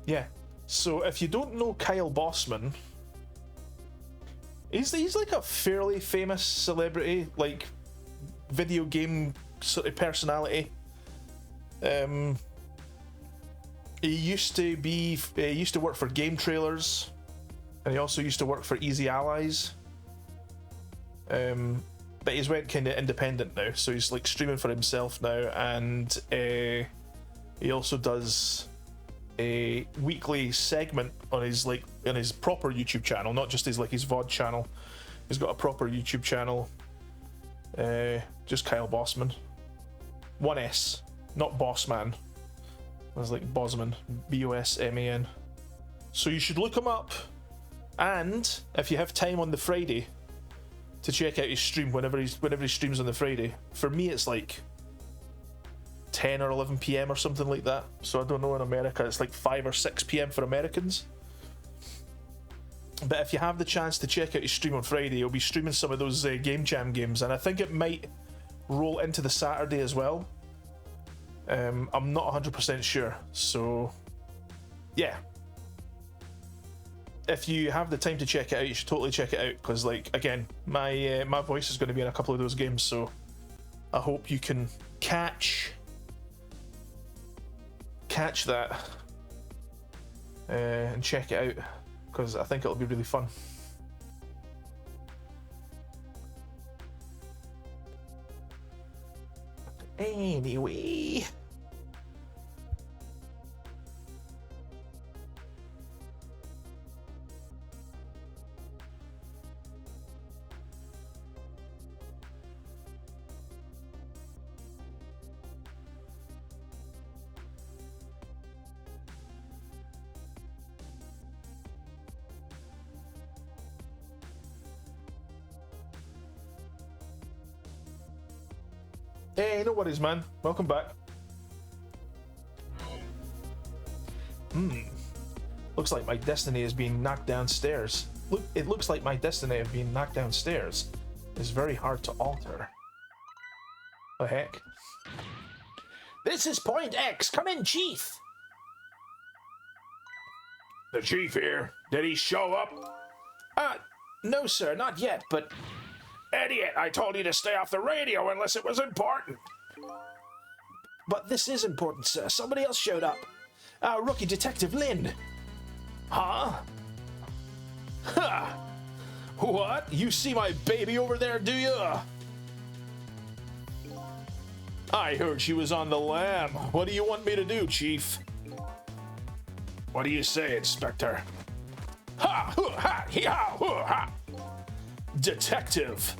Yeah. So if you don't know Kyle Bossman, he's like a fairly famous celebrity, like video game sort of personality. He used to work for Game Trailers, and he also used to work for Easy Allies. But he's went kind of independent now, so he's like streaming for himself now, and he also does a weekly segment on his proper YouTube channel, not just his VOD channel. He's got a proper YouTube channel, just Kyle Bossman, 1S, not Bossman. It's like Bosman, Bosman. So you should look him up, and if you have time on the Friday to check out his stream, whenever he streams on the Friday. For me, it's like 10 or 11 p.m. or something like that. So I don't know in America, it's like 5 or 6 p.m. for Americans. But if you have the chance to check out his stream on Friday, he'll be streaming some of those Game Jam games, and I think it might roll into the Saturday as well. I'm not 100% sure. So yeah, if you have the time to check it out, you should totally check it out, because like, again, my voice is going to be in a couple of those games, so I hope you can catch that and check it out, because I think it'll be really fun. Anyway, hey, no worries, man. Welcome back. Looks like my destiny is being knocked downstairs. It looks like my destiny of being knocked downstairs is very hard to alter. The heck? This is Point X. Come in, Chief. The chief here. Did he show up? No, sir, not yet, but... Idiot, I told you to stay off the radio unless it was important. But this is important, sir. Somebody else showed up. Our rookie detective, Lynn. Huh? Ha! What? You see my baby over there, do you? I heard she was on the lam. What do you want me to do, Chief? What do you say, Inspector? Ha! Hoo! Ha! Hee-haw! Hoo! Ha! Detective,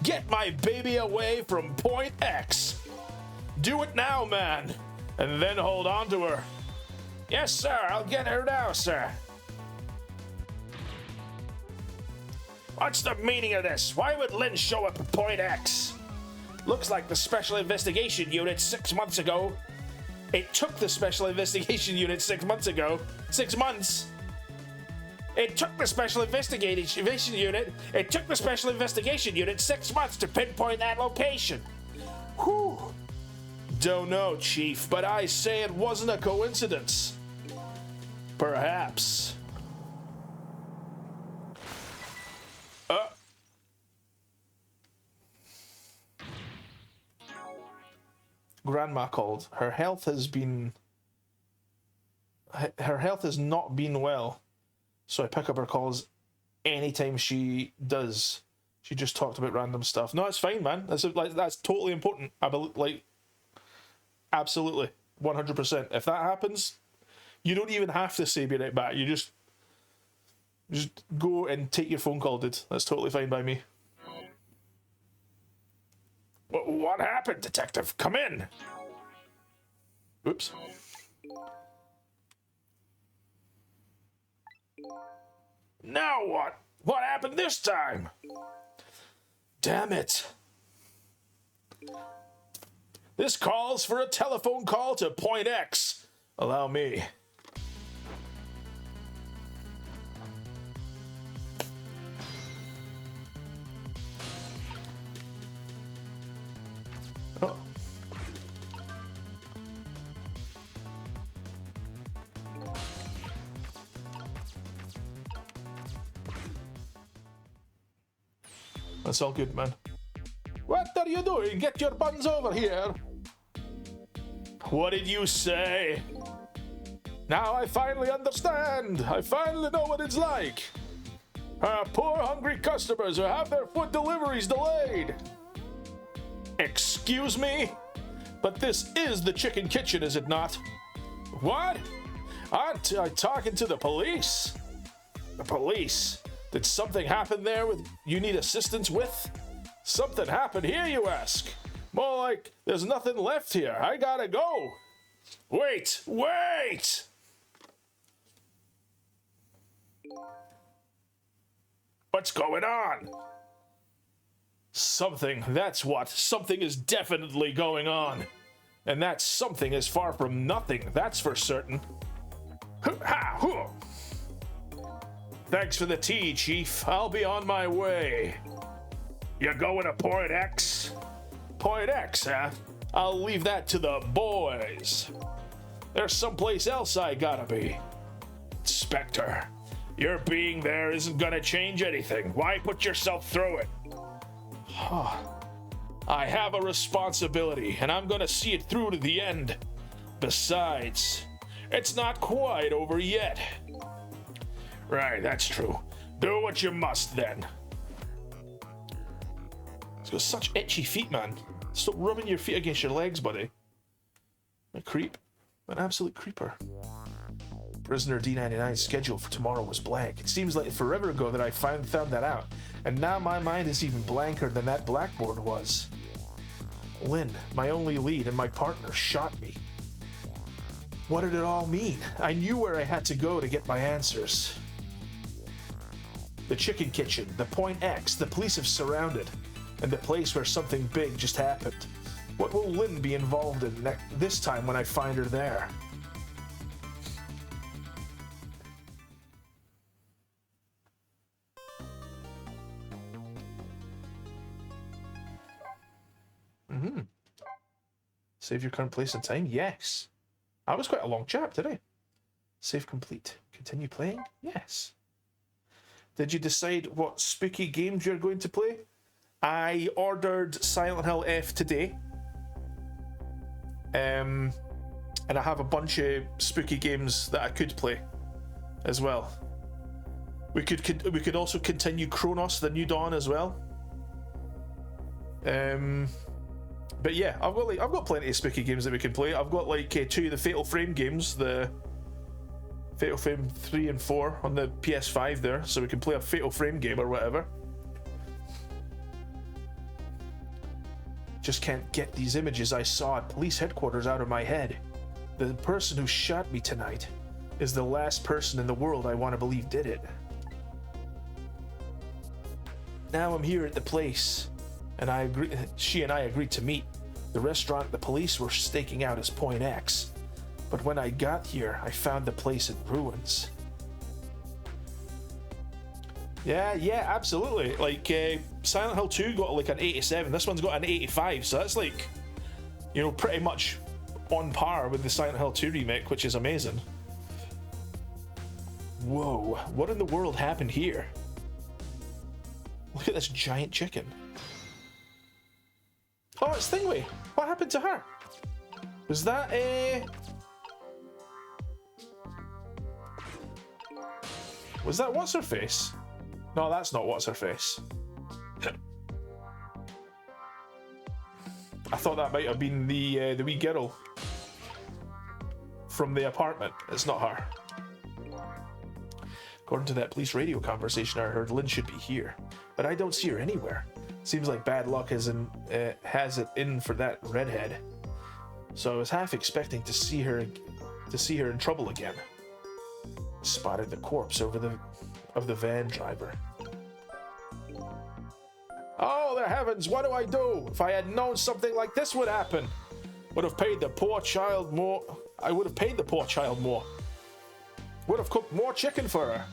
get my baby away from Point X. Do it now, man. And then hold on to her. Yes, sir. I'll get her now, sir. What's the meaning of this? Why would Lynn show up at Point X? Looks like the Special Investigation Unit 6 months ago. It took the Special Investigation Unit 6 months ago. 6 months. It took the Special Investigation Unit. It took the Special Investigation Unit 6 months to pinpoint that location. Whew. Don't know, Chief, but I say it wasn't a coincidence. Perhaps. Grandma called. Her health has not been well. So I pick up her calls anytime she does. She just talked about random stuff. No, it's fine, man. That's totally important. I believe, absolutely, 100%. If that happens, you don't even have to say be right back. You just go and take your phone call, dude. That's totally fine by me. What happened, Detective? Come in. Oops. Now what? What happened this time? Damn it. This calls for a telephone call to Point X. Allow me. Oh. That's all good, man. What are you doing? Get your buns over here. What did you say? Now I finally understand. I finally know what it's like. Poor hungry customers who have their food deliveries delayed. Excuse me? But this is the Chicken Kitchen, is it not? What? Aren't I talking to the police? The police? Did something happen there you need assistance with? Something happened here, you ask? More like, there's nothing left here. I gotta go. Wait! What's going on? Something, that's what. Something is definitely going on. And that something is far from nothing, that's for certain. Thanks for the tea, Chief. I'll be on my way. You going to Point X? Point X, huh? I'll leave that to the boys. There's someplace else I gotta be. Inspector, your being there isn't gonna change anything. Why put yourself through it? I have a responsibility, and I'm gonna see it through to the end. Besides, it's not quite over yet. Right, that's true. Do what you must then. It's got such itchy feet, man. Stop rubbing your feet against your legs, buddy. A creep. An absolute creeper. Prisoner D99's schedule for tomorrow was blank. It seems like forever ago that I found that out, and now my mind is even blanker than that blackboard was. Lynn, my only lead and my partner, shot me. What did it all mean? I knew where I had to go to get my answers. The Chicken Kitchen, the Point X, the police have surrounded, and the place where something big just happened. What will Lynn be involved in this time when I find her there? Save your current place and time? Yes. I was quite a long chap, didn't I? Save complete. Continue playing? Yes. Did you decide what spooky games you're going to play? I ordered Silent Hill F today. And I have a bunch of spooky games that I could play as well. We could also continue Chronos: The New Dawn as well. But yeah, I've got plenty of spooky games that we can play. I've got like 2 of the Fatal Frame games, the Fatal Frame 3 and 4 on the PS5 there, so we can play a Fatal Frame game or whatever. Just can't get these images I saw at police headquarters out of my head. The person who shot me tonight is the last person in the world I want to believe did it. Now I'm here at the place, and she and I agreed to meet. The restaurant the police were staking out as Point X. But when I got here, I found the place in ruins. Yeah, absolutely. Like, Silent Hill 2 got like an 87. This one's got an 85, so that's like, you know, pretty much on par with the Silent Hill 2 remake, which is amazing. Whoa, what in the world happened here? Look at this giant chicken. Oh, it's Thingway. What happened to her? Was that a... Was that What's-Her-Face? No, that's not What's-Her-Face. I thought that might have been the wee girl from the apartment. It's not her. According to that police radio conversation I heard, Lynn should be here, but I don't see her anywhere. Seems like bad luck has it in for that redhead. So I was half expecting to see her in trouble again. Spotted the corpse of the van driver. Oh, the heavens! What do I do? If I had known something like this would happen, would have paid the poor child more. I would have paid the poor child more. Would have cooked more chicken for her.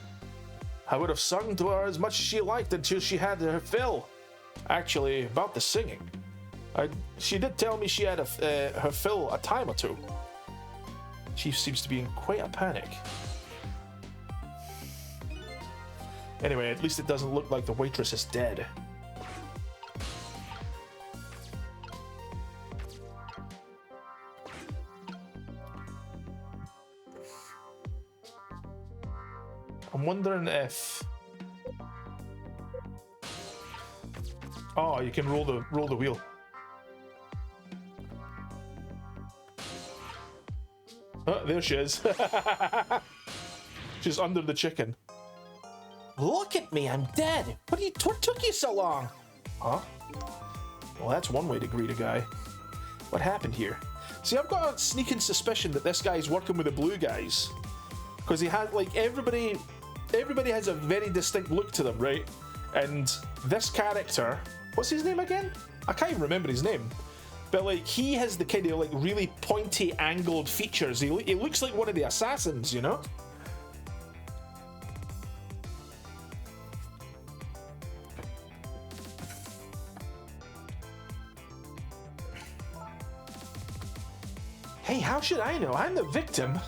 I would have sung to her as much as she liked until she had her fill. Actually, about the singing, she did tell me she had her fill a time or two. She seems to be in quite a panic. Anyway, at least it doesn't look like the waitress is dead. I'm wondering if... Oh, you can roll the wheel. Oh, there she is. She's under the chicken. Look at me, I'm dead. What took you so long? Huh? Well, that's one way to greet a guy. What happened here? See, I've got a sneaking suspicion that this guy's working with the blue guys. Because he had, like, everybody has a very distinct look to them, right? And this character, what's his name again? I can't even remember his name. But, like, he has the kind of, like, really pointy, angled features. He looks like one of the assassins, you know? Hey, how should I know? I'm the victim.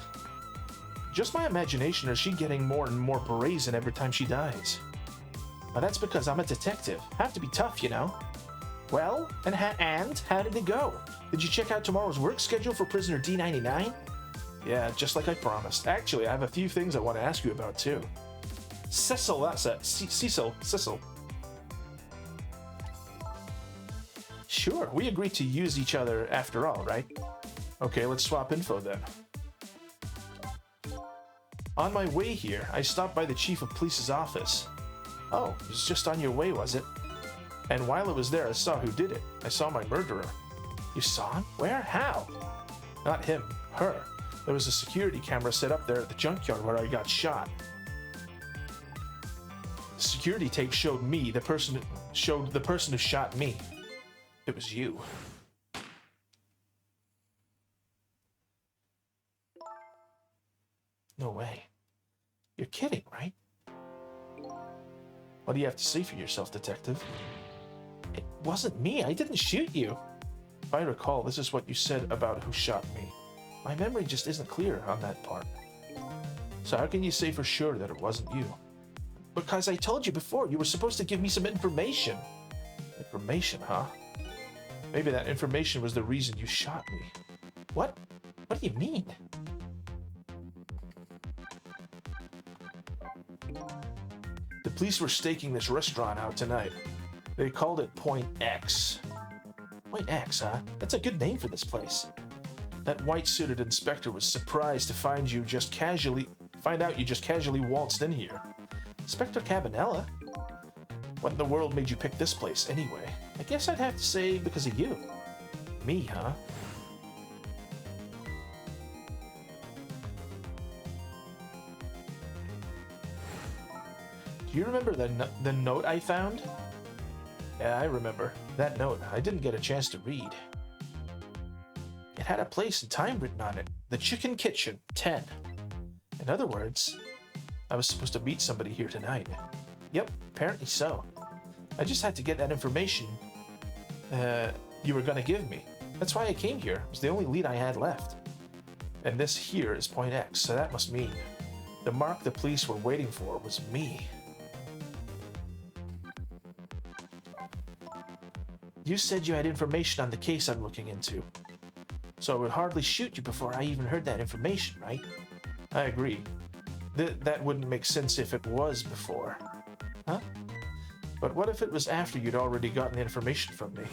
Just my imagination, or is she getting more and more brazen every time she dies? Well, that's because I'm a detective. Have to be tough, you know. Well, and how did it go? Did you check out tomorrow's work schedule for prisoner D99? Yeah, just like I promised. Actually, I have a few things I want to ask you about, too. Cecil, that's it. Cecil. Sure, we agreed to use each other after all, right? Okay, let's swap info then. On my way here, I stopped by the chief of police's office. Oh, it was just on your way, was it? And while I was there, I saw who did it. I saw my murderer. You saw him? Where? How? Not him, her. There was a security camera set up there at the junkyard where I got shot. The security tape showed the person who shot me. It was you. No way. You're kidding, right? What do you have to say for yourself, detective? It wasn't me. I didn't shoot you. If I recall, this is what you said about who shot me. My memory just isn't clear on that part. So how can you say for sure that it wasn't you? Because I told you before, you were supposed to give me some information. Information, huh? Maybe that information was the reason you shot me. What? What do you mean? The police were staking this restaurant out tonight. They called it Point X. Point X, huh? That's a good name for this place. That white-suited inspector was surprised to find out you just casually waltzed in here. Inspector Cabanela? What in the world made you pick this place anyway? I guess I'd have to say because of you. Me, huh? Do you remember the note I found? Yeah, I remember. That note, I didn't get a chance to read. It had a place and time written on it. The Chicken Kitchen, 10. In other words, I was supposed to meet somebody here tonight. Yep, apparently so. I just had to get that information you were gonna give me. That's why I came here. It was the only lead I had left. And this here is Point X, so that must mean the mark the police were waiting for was me. You said you had information on the case I'm looking into. So I would hardly shoot you before I even heard that information, right? I agree. That wouldn't make sense if it was before. Huh? But what if it was after you'd already gotten information from me?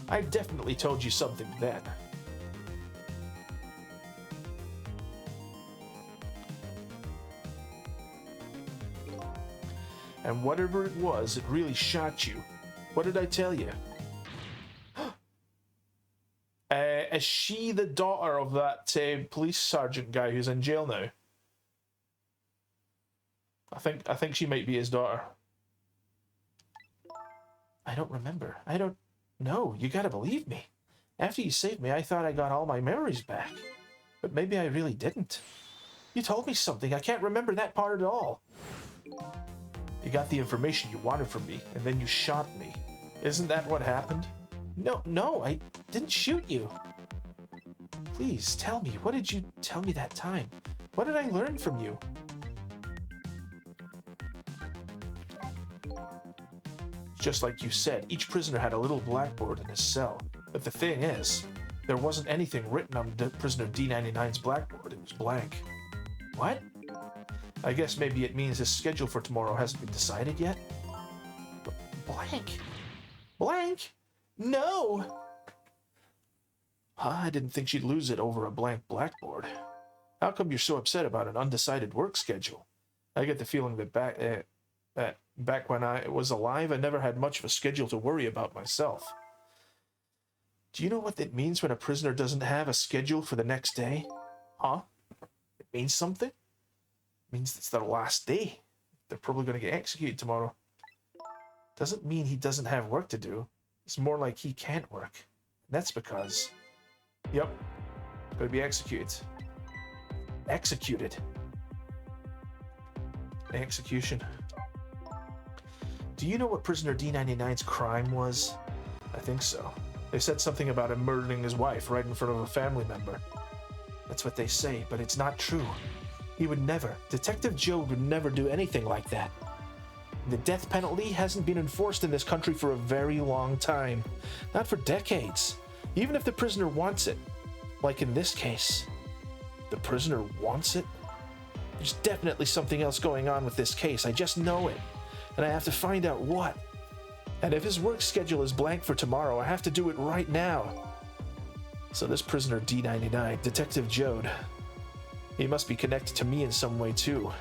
I definitely told you something then. And whatever it was, it really shocked you. What did I tell you? Is she the daughter of that police sergeant guy who's in jail now? I think she might be his daughter. I don't remember. I don't know. You gotta believe me. After you saved me, I thought I got all my memories back. But maybe I really didn't. You told me something. I can't remember that part at all. You got the information you wanted from me, and then you shot me. Isn't that what happened? No, I didn't shoot you. Please, tell me, what did you tell me that time? What did I learn from you? Just like you said, each prisoner had a little blackboard in his cell. But the thing is, there wasn't anything written on prisoner D99's blackboard. It was blank. What? I guess maybe it means his schedule for tomorrow hasn't been decided yet? Blank? Blank? No! I didn't think she'd lose it over a blank blackboard. How come you're so upset about an undecided work schedule? I get the feeling that back when I was alive, I never had much of a schedule to worry about myself. Do you know what it means when a prisoner doesn't have a schedule for the next day? Huh? It means something? It means it's their last day. They're probably going to get executed tomorrow. Doesn't mean he doesn't have work to do. It's more like he can't work. And that's because... Yep. Going to be executed. Executed. Execution. Do you know what prisoner D99's crime was? I think so. They said something about him murdering his wife right in front of a family member. That's what they say, but it's not true. He would never. Detective Joad would never do anything like that. The death penalty hasn't been enforced in this country for a very long time. Not for decades. Even if the prisoner wants it. Like in this case. The prisoner wants it? There's definitely something else going on with this case. I just know it. And I have to find out what. And if his work schedule is blank for tomorrow, I have to do it right now. So this prisoner D99, Detective Joad, he must be connected to me in some way too.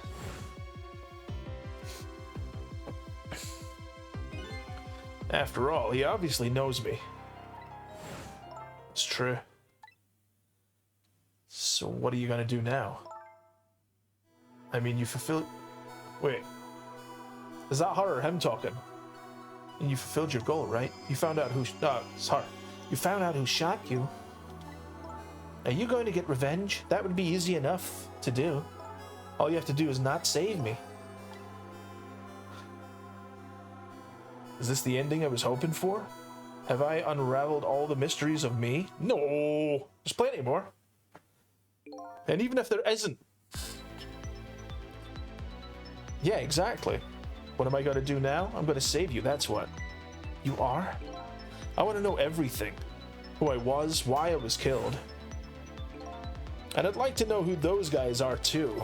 After all, he obviously knows me. It's true. So what are you gonna do now? I mean, you fulfilled... Wait. Is that her or him talking? And you fulfilled your goal, right? You found out who... it's her. You found out who shot you. Are you going to get revenge? That would be easy enough to do. All you have to do is not save me. Is this the ending I was hoping for? Have I unraveled all the mysteries of me? No! There's plenty more. And even if there isn't... Yeah, exactly. What am I going to do now? I'm going to save you, that's what. You are? I want to know everything. Who I was, why I was killed. And I'd like to know who those guys are too.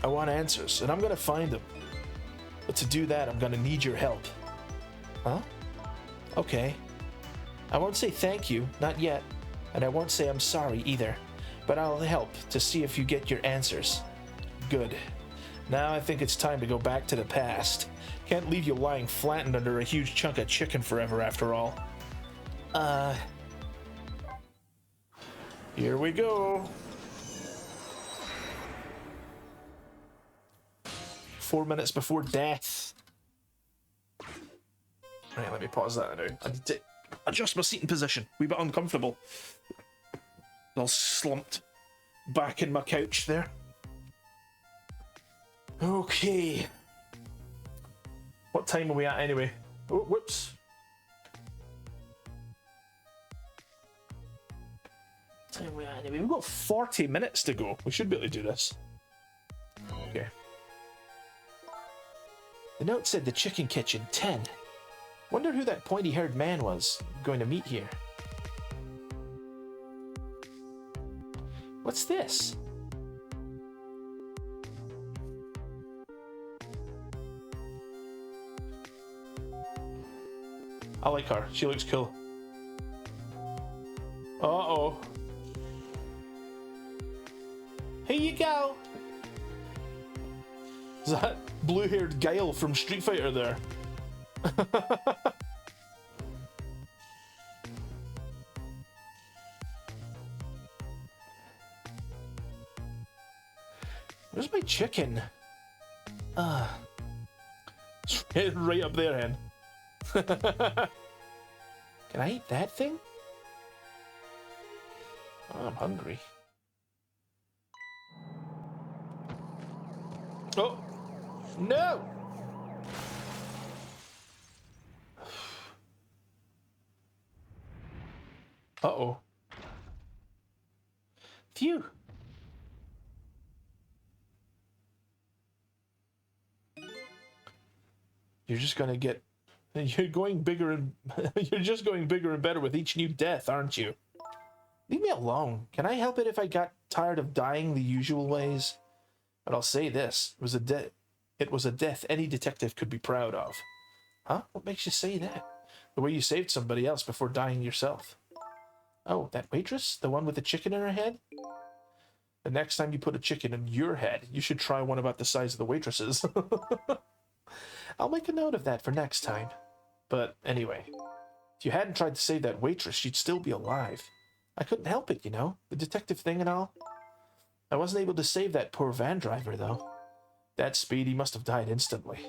I want answers, and I'm going to find them. But to do that, I'm going to need your help. Huh? Okay. I won't say thank you, not yet. And I won't say I'm sorry either. But I'll help to see if you get your answers. Good. Now I think it's time to go back to the past. Can't leave you lying flattened under a huge chunk of chicken forever after all. Here we go. 4 minutes before death. Right, let me pause that now. I need to adjust my seating position. Wee bit uncomfortable. All slumped back in my couch there. Okay. What time are we at anyway? Oh, whoops. What time are we at anyway? We've got 40 minutes to go. We should be able to do this. Okay. The note said the chicken kitchen, 10. Wonder who that pointy-haired man was going to meet here. What's this? I like her. She looks cool. Uh-oh. Here you go. Is that blue-haired Guile from Street Fighter there? Where's my chicken? Right up there, hen. Can I eat that thing? Oh, I'm hungry. Oh! No! Uh-oh. Phew. You're just gonna get... You're going bigger and... You're just going bigger and better with each new death, aren't you? Leave me alone. Can I help it if I got tired of dying the usual ways? But I'll say this. It was a death any detective could be proud of. Huh? What makes you say that? The way you saved somebody else before dying yourself. Oh, that waitress? The one with the chicken in her head? The next time you put a chicken in your head, you should try one about the size of the waitress's. I'll make a note of that for next time. But anyway, if you hadn't tried to save that waitress, she'd still be alive. I couldn't help it, you know? The detective thing and all. I wasn't able to save that poor van driver, though. That speed, he must have died instantly.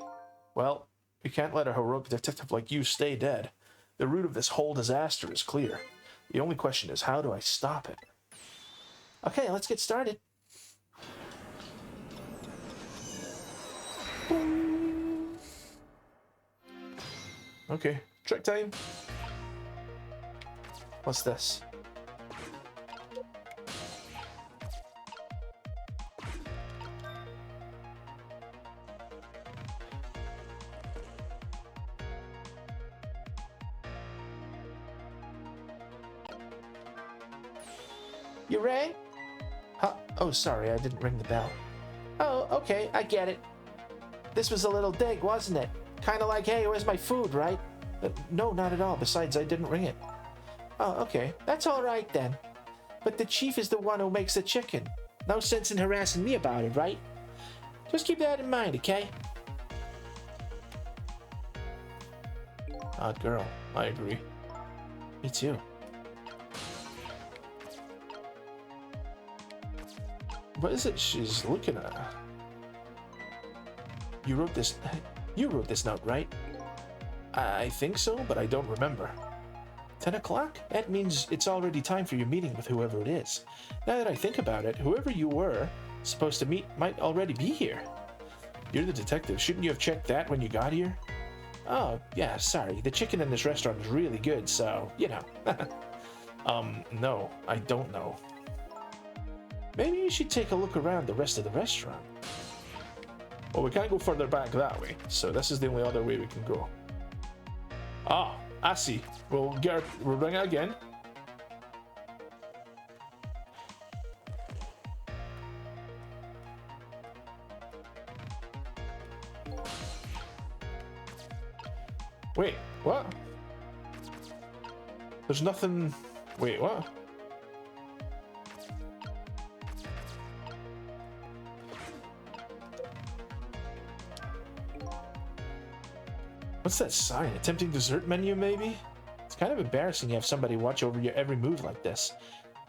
Well, we can't let a heroic detective like you stay dead. The root of this whole disaster is clear. The only question is, how do I stop it? Okay, let's get started. Okay, trick time. What's this? You rang? Huh? Oh, sorry, I didn't ring the bell. Oh, okay, I get it. This was a little dig, wasn't it? Kind of like, hey, where's my food, right? No, not at all. Besides, I didn't ring it. Oh, okay. That's all right, then. But the chief is the one who makes the chicken. No sense in harassing me about it, right? Just keep that in mind, okay? Odd girl. I agree. Me too. What is it she's looking at? You wrote this note, right? I think so, but I don't remember. 10 o'clock? That means it's already time for your meeting with whoever it is. Now that I think about it, whoever you were supposed to meet might already be here. You're the detective. Shouldn't you have checked that when you got here? Oh, yeah, sorry. The chicken in this restaurant is really good, so, you know. No, I don't know. Maybe you should take a look around the rest of the restaurant. Well, we can't go further back that way, so this is the only other way we can go. Ah, I see. We'll ring it again. Wait, what? There's nothing... Wait, what? What's that sign? A tempting dessert menu, maybe? It's kind of embarrassing to have somebody watch over your every move like this.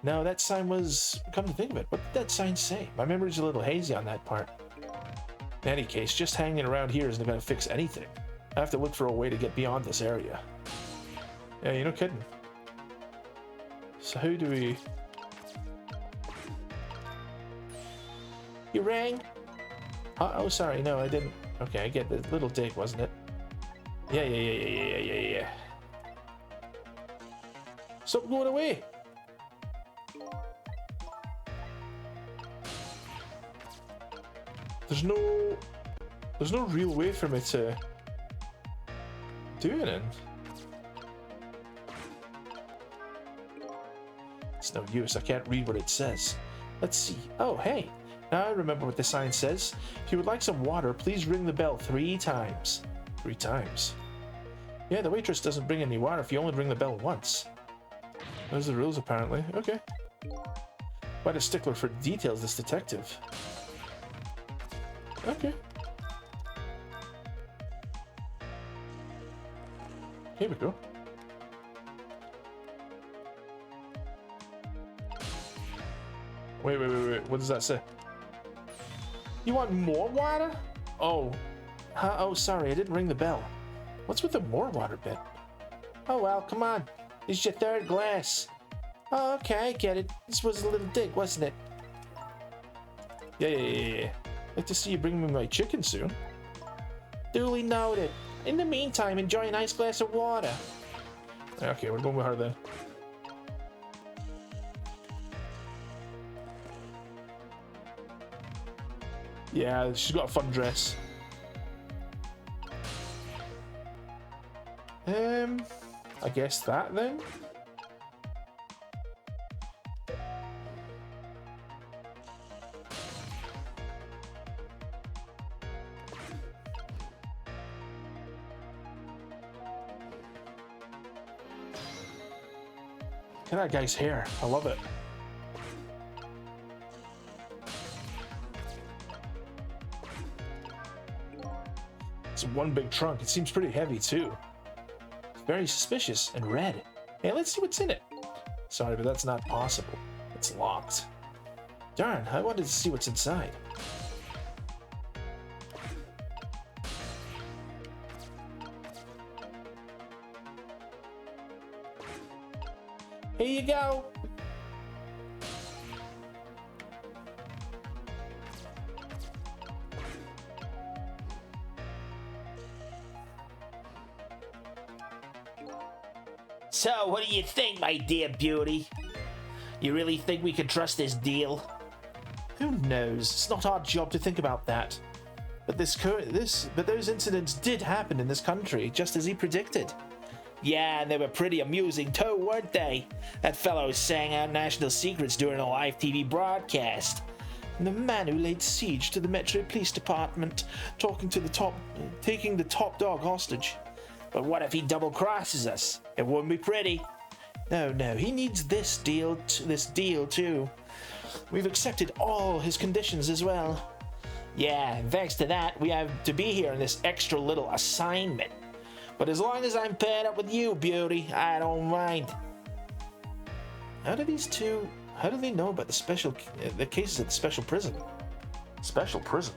No, that sign was... Come to think of it, what did that sign say? My memory's a little hazy on that part. In any case, just hanging around here isn't going to fix anything. I have to look for a way to get beyond this area. Yeah, you're no kidding. So how do we... You rang? Oh, sorry, no, I didn't. Okay, I get the little dig, wasn't it? Yeah. Stop going away! There's no real way for me to do it in. It's no use, I can't read what it says. Let's see. Oh, hey! Now I remember what the sign says. If you would like some water, please ring the bell 3 times. 3 times? Yeah, the waitress doesn't bring any water if you only ring the bell once. Those are the rules, apparently. Okay. Quite a stickler for details, this detective. Okay. Here we go. Wait. What does that say? You want more water? Oh. Oh, sorry, I didn't ring the bell. What's with the more water bit? Oh, well, come on. This is your 3rd glass. Oh, okay, I get it. This was a little dig, wasn't it? Yeah. Like to see you bring me my chicken soon. Duly noted. In the meantime, enjoy a nice glass of water. Okay, we're going with her then. Yeah, she's got a fun dress. I guess that then? Look at that guy's hair. I love it. It's one big trunk. It seems pretty heavy too. Very suspicious and red. Hey, let's see what's in it. Sorry, but that's not possible. It's locked. Darn, I wanted to see what's inside. Here you go. So, what do you think, my dear beauty? You really think we can trust this deal? Who knows? It's not our job to think about that. But those incidents did happen in this country, just as he predicted. Yeah, and they were pretty amusing too, weren't they? That fellow sang out national secrets during a live TV broadcast. And the man who laid siege to the Metro Police Department, taking the top dog hostage. But what if he double-crosses us? It wouldn't be pretty. No, he needs this deal too. We've accepted all his conditions as well. Yeah, and thanks to that, we have to be here in this extra little assignment. But as long as I'm paired up with you, beauty, I don't mind. How do they know about the cases at the special prison? Special prison?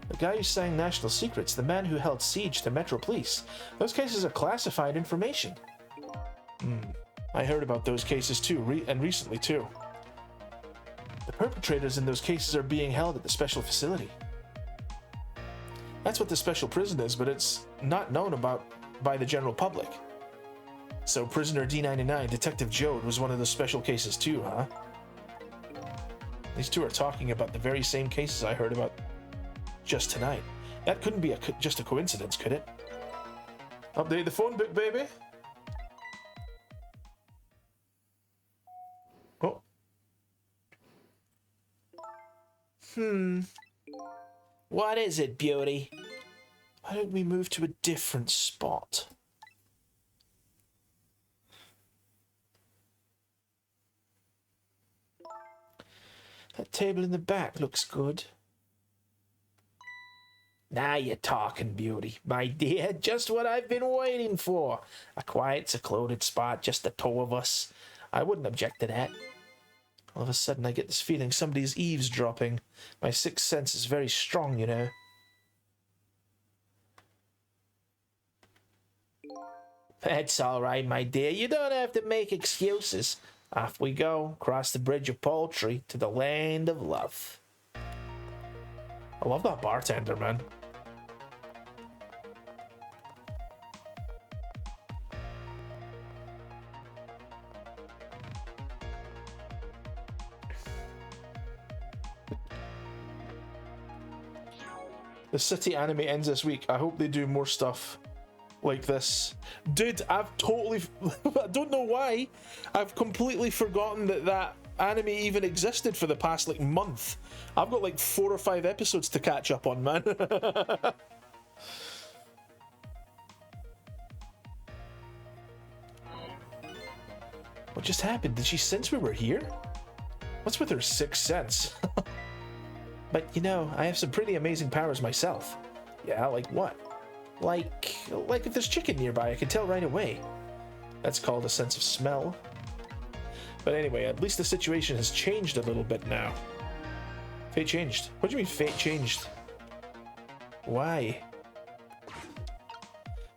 The guy who sang national secrets, the man who held siege to Metro Police. Those cases are classified information. I heard about those cases too, and recently too. The perpetrators in those cases are being held at the special facility. That's what the special prison is, but it's not known about by the general public. So prisoner D99, Detective Jode, was one of those special cases too, huh? These two are talking about the very same cases I heard about just tonight. That couldn't be just a coincidence, could it? Update the phone book, baby. Oh. What is it, Beauty? Why don't we move to a different spot? That table in the back looks good. Now you're talking, Beauty. My dear, just what I've been waiting for. A quiet, secluded spot, just the two of us. I wouldn't object to that. All of a sudden I get this feeling somebody's eavesdropping. My sixth sense is very strong, you know. That's all right, my dear. You don't have to make excuses. Off we go, across the bridge of Poultry to the land of love. I love that bartender, man. The City anime ends this week. I hope they do more stuff like this. Dude, I've totally... I don't know why. I've completely forgotten that anime even existed for the past, like, month. I've got, like, 4 or 5 episodes to catch up on, man. What just happened? Did she sense we were here? What's with her sixth sense? But, you know, I have some pretty amazing powers myself. Yeah, like what? Like if there's chicken nearby, I can tell right away. That's called a sense of smell. But anyway, at least the situation has changed a little bit now. Fate changed. What do you mean fate changed? Why?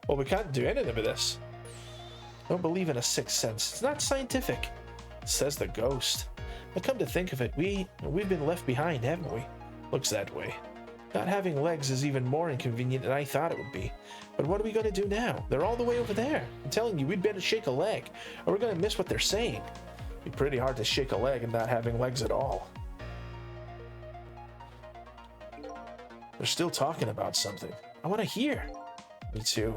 Well, we can't do anything with this. I don't believe in a sixth sense. It's not scientific, says the ghost. But come to think of it, we've been left behind, haven't we? Looks that way. Not having legs is even more inconvenient than I thought it would be. But what are we going to do now? They're all the way over there. I'm telling you, we'd better shake a leg, or we're going to miss what they're saying. It'd be pretty hard to shake a leg and not having legs at all. They're still talking about something. I want to hear. Me too.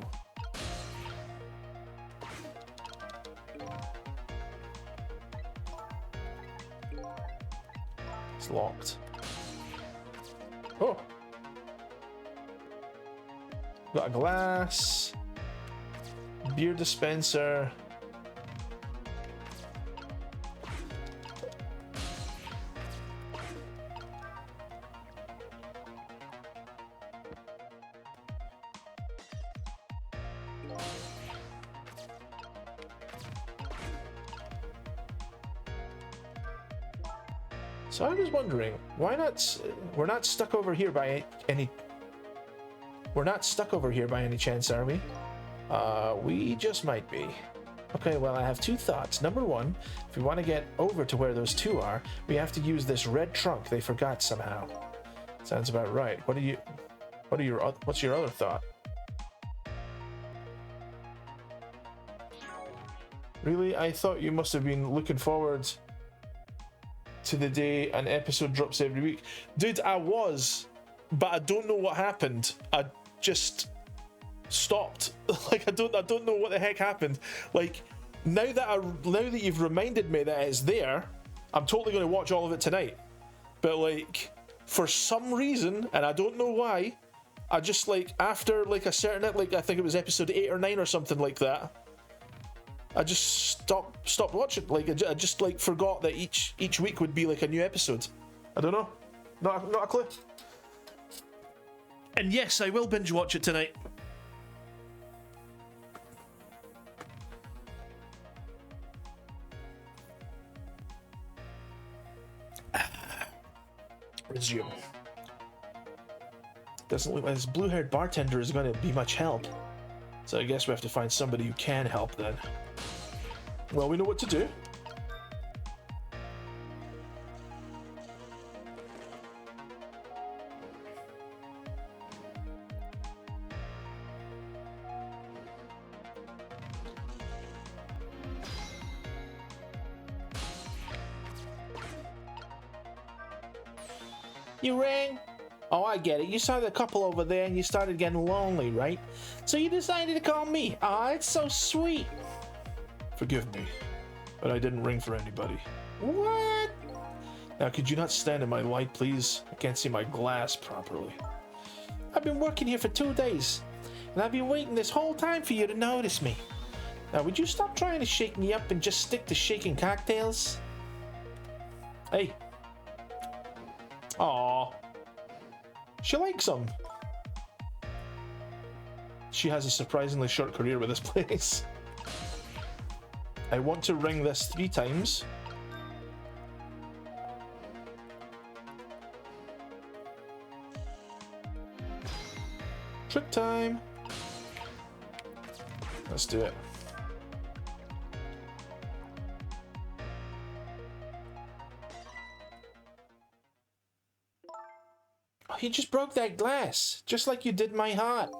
It's locked. Oh! Got a glass. Beer dispenser. So I was wondering, why not? We're not stuck over here by any. We're not stuck over here by any chance, are we? We just might be. Okay, well, I have 2 thoughts. Number 1, if we want to get over to where those 2 are, we have to use this red trunk they forgot somehow. Sounds about right. What's your other thought? Really? I thought you must have been looking forward to the day an episode drops every week. Dude, I was, but I don't know what happened. I just stopped. Like I don't know what the heck happened. Like now that you've reminded me that it's there, I'm totally going to watch all of it tonight. But like for some reason, and I don't know why, I just like after like a certain, like I think it was episode 8 or 9 or something like that, I just stopped watching. Like I just like forgot that each week would be like a new episode. I don't know. Not a clue. And yes, I will binge watch it tonight. Resume. Doesn't look like this blue-haired bartender is going to be much help. So I guess we have to find somebody who can help then. Well, we know what to do. You rang? Oh, I get it. You saw the couple over there and you started getting lonely, right? So you decided to call me. Aw, it's so sweet. Forgive me, but I didn't ring for anybody. What? Now, could you not stand in my light, please? I can't see my glass properly. I've been working here for 2 days, and I've been waiting this whole time for you to notice me. Now, would you stop trying to shake me up and just stick to shaking cocktails? Hey. Aw. She likes them. She has a surprisingly short career with this place. I want to ring this 3 times. Trick time. Let's do it. Oh, you just broke that glass, just like you did my heart.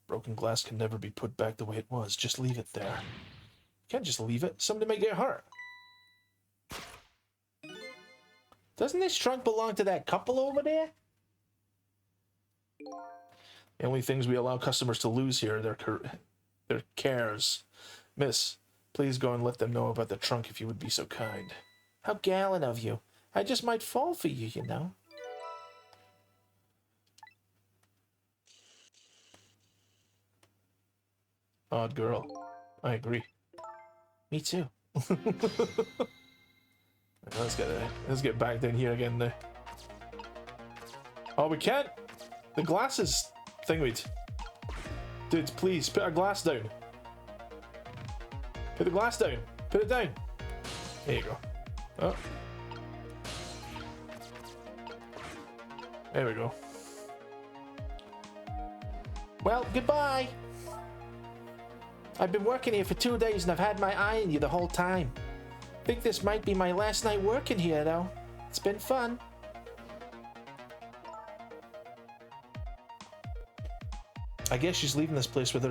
Broken glass can never be put back the way it was. Just leave it there. You can't just leave it. Somebody may get hurt. Doesn't this trunk belong to that couple over there? The only things we allow customers to lose here are their cares. Miss, please go and let them know about the trunk if you would be so kind. How gallant of you. I just might fall for you, you know. Odd girl. I agree. Me too. Let's get back down here again now. Oh, we can't. The glass is thingied. Dude, please put a glass down. Put the glass down. Put it down. There you go. Oh. There we go. Well, goodbye. I've been working here for 2 days and I've had my eye on you the whole time. Think this might be my last night working here, though. It's been fun. I guess she's leaving this place with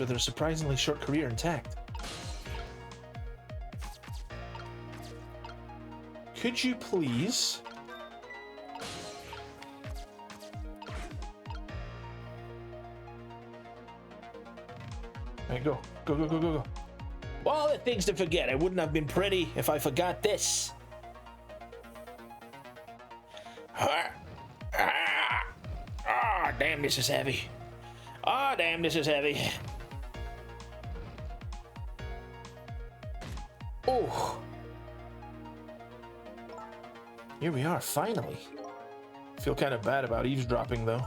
her surprisingly short career intact. Could you please? Alright, go. Go, go, go, go, go. All the things to forget. It wouldn't have been pretty if I forgot this. Damn, this is heavy. Oh, damn, this is heavy. Oh. Here we are, finally. Feel kind of bad about eavesdropping, though.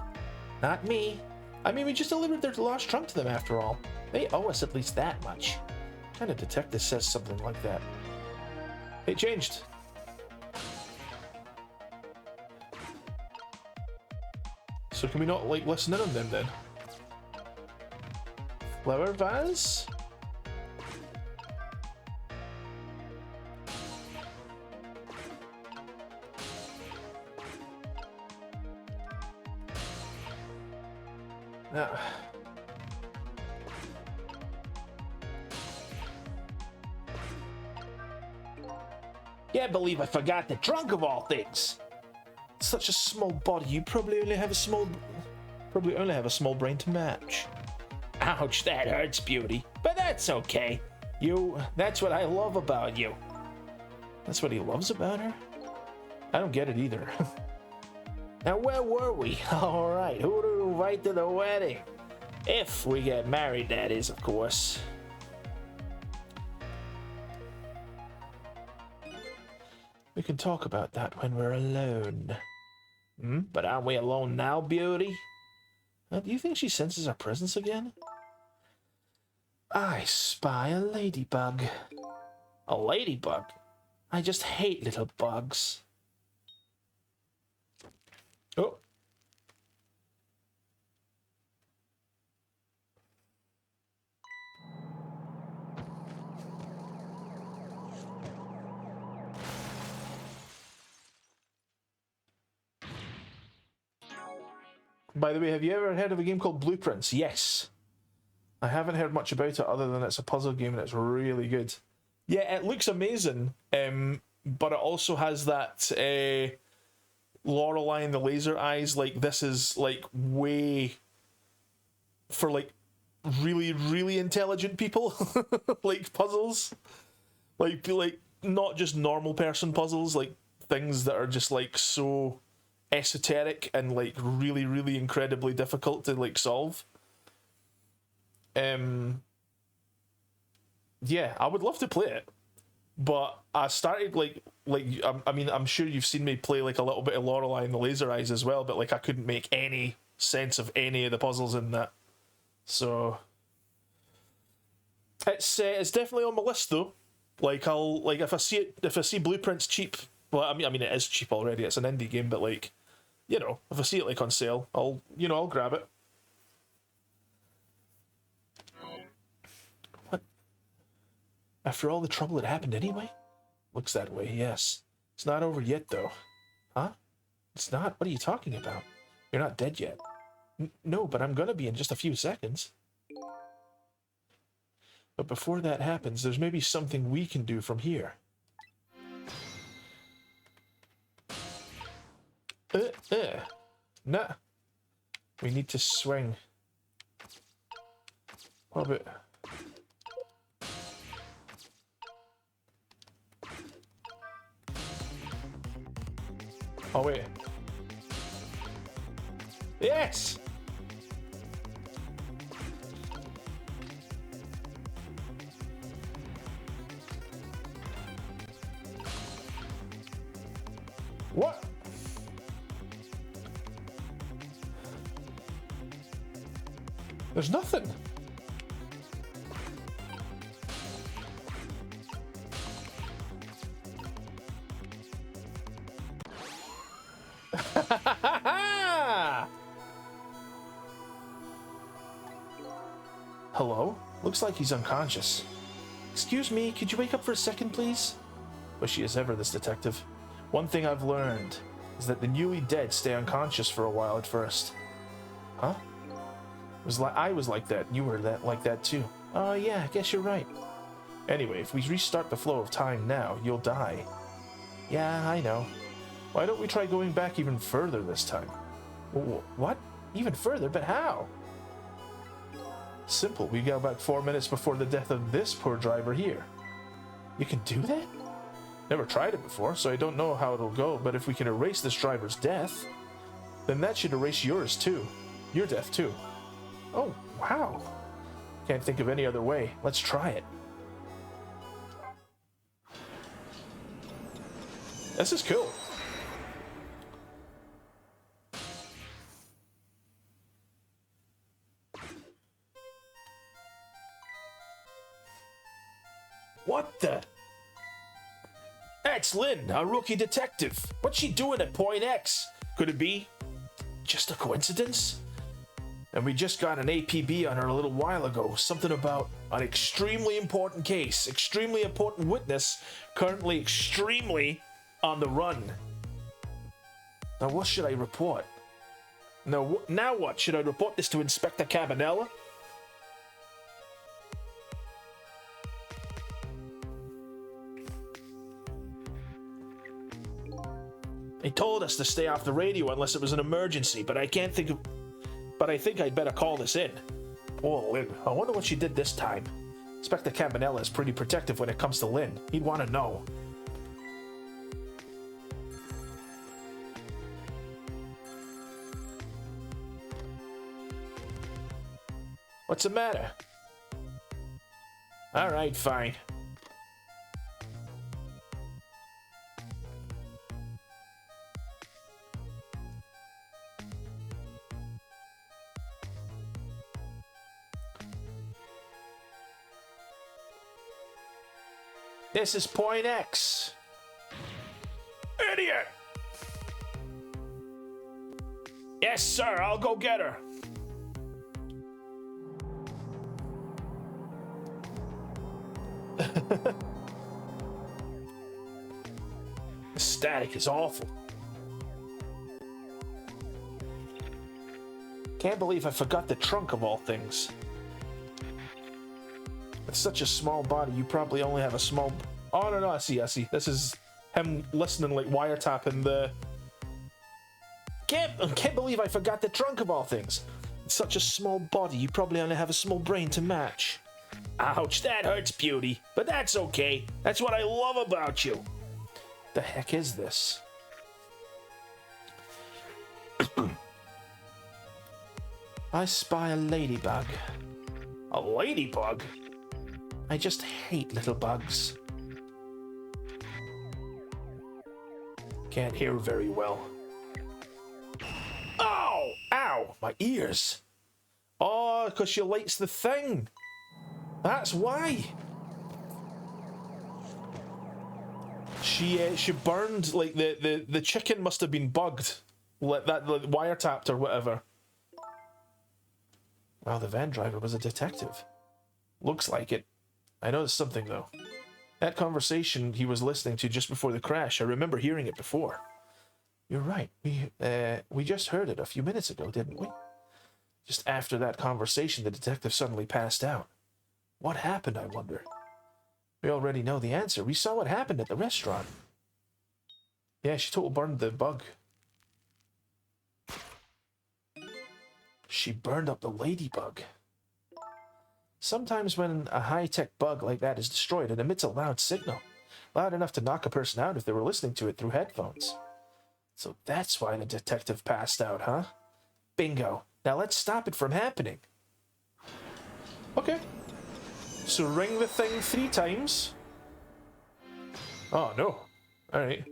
Not me. I mean, we just delivered their lost trunk to them after all. They owe us at least that much. What kind of detective says something like that? It changed. So can we not, like, listen in on them then? Flower vase? Can't believe I forgot the trunk of all things. Such a small body, you probably only have a small brain to match. Ouch, that hurts, Beauty. But that's okay. That's what I love about you. That's what he loves about her? I don't get it either. Now, where were we? All right, who to invite to the wedding? If we get married, that is, of course. We can talk about that when we're alone. But aren't we alone now, Beauty? Do you think she senses our presence again? I spy a ladybug. A ladybug? I just hate little bugs. Oh. By the way, have you ever heard of a game called Blueprints? Yes. I haven't heard much about it other than it's a puzzle game and it's really good. Yeah, it looks amazing, but it also has that Lorelei and the Laser Eyes, like, this is, like, way for, like, really, really intelligent people, like, puzzles. Like, not just normal person puzzles, like, things that are just, like, so esoteric and, like, really, really incredibly difficult to, like, solve. Yeah, I would love to play it. But I started, I mean, I'm sure you've seen me play, like, a little bit of Lorelei and the Laser Eyes as well, but, like, I couldn't make any sense of any of the puzzles in that. So it's definitely on my list, though. Like, if I see Blueprints cheap, well, I mean it is cheap already, it's an indie game, but, like, you know, if I see it, like, on sale, I'll grab it. What? After all the trouble, it happened anyway? Looks that way, yes. It's not over yet, though. Huh? It's not? What are you talking about? You're not dead yet. No, but I'm gonna be in just a few seconds. But before that happens, there's maybe something we can do from here. Nah. We need to swing. What about... Oh, wait. Yes! What? There's nothing. Hello? Looks like he's unconscious. Excuse me, could you wake up for a second, please? Wishy as ever, this detective. One thing I've learned is that the newly dead stay unconscious for a while at first. Huh? I was like that. You were like that too. Oh yeah, I guess you're right. Anyway, if we restart the flow of time now, you'll die. Yeah, I know. Why don't we try going back even further this time? What? Even further? But how? Simple. We go back 4 minutes before the death of this poor driver here. You can do that? Never tried it before, so I don't know how it'll go, but if we can erase this driver's death, then that should erase yours too. Your death too. Oh, wow. Can't think of any other way. Let's try it. This is cool. What the? That's Lynn, our rookie detective. What's she doing at Point X? Could it be just a coincidence? And we just got an APB on her a little while ago. Something about an extremely important case, extremely important witness, currently extremely on the run. Now what should I report? Now what? Should I report this to Inspector Cabanela? He told us to stay off the radio unless it was an emergency, but I can't think of... But I think I'd better call this in. Oh, Lynn. I wonder what she did this time. Inspector Cabanela is pretty protective when it comes to Lynn. He'd want to know. What's the matter? All right, fine. This is Point X. Idiot! Yes, sir, I'll go get her. The static is awful. Can't believe I forgot the trunk of all things. With such a small body, you probably only have a small... Oh, no, I see. This is him listening, like, wiretapping Can't believe I forgot the trunk of all things. It's such a small body, you probably only have a small brain to match. Ouch, that hurts, Beauty. But that's okay. That's what I love about you. The heck is this? I spy a ladybug. A ladybug? I just hate little bugs. Can't hear very well. Oh! Ow! My ears! Oh, because she lights the thing. That's why. She burned, like, the chicken must have been bugged. Like wiretapped or whatever. Wow, the van driver was a detective. Looks like it. I noticed something, though. That conversation he was listening to just before the crash, I remember hearing it before. You're right. We just heard it a few minutes ago, didn't we? Just after that conversation, the detective suddenly passed out. What happened, I wonder? We already know the answer. We saw what happened at the restaurant. Yeah, she total burned the bug. She burned up the ladybug. Sometimes when a high-tech bug like that is destroyed, it emits a loud signal. Loud enough to knock a person out if they were listening to it through headphones. So that's why the detective passed out, huh? Bingo. Now let's stop it from happening. Okay. So ring the thing 3 times. Oh, no. Alright.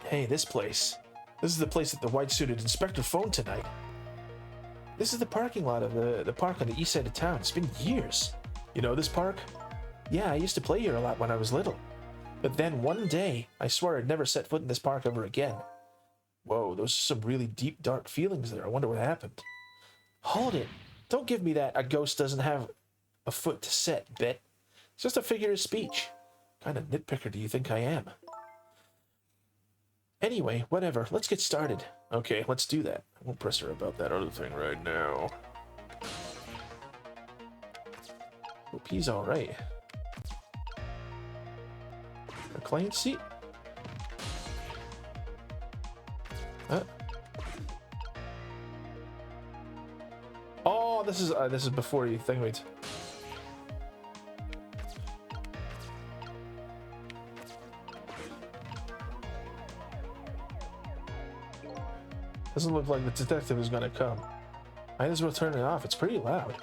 Hey, this place. This is the place that the white-suited inspector phoned tonight. This is the parking lot of the park on the east side of town. It's been years. You know this park? Yeah, I used to play here a lot when I was little. But then one day, I swore I'd never set foot in this park ever again. Whoa, those are some really deep, dark feelings there. I wonder what happened. Hold it. Don't give me that a ghost doesn't have a foot to set bit. It's just a figure of speech. What kind of nitpicker do you think I am? Anyway, whatever. Let's get started. Okay, let's do that. I won't press her about that other thing right now. Hope he's alright. Recline seat? Oh, this is before you think wait. Doesn't look like the detective is gonna come. Might as well turn it off. It's pretty loud.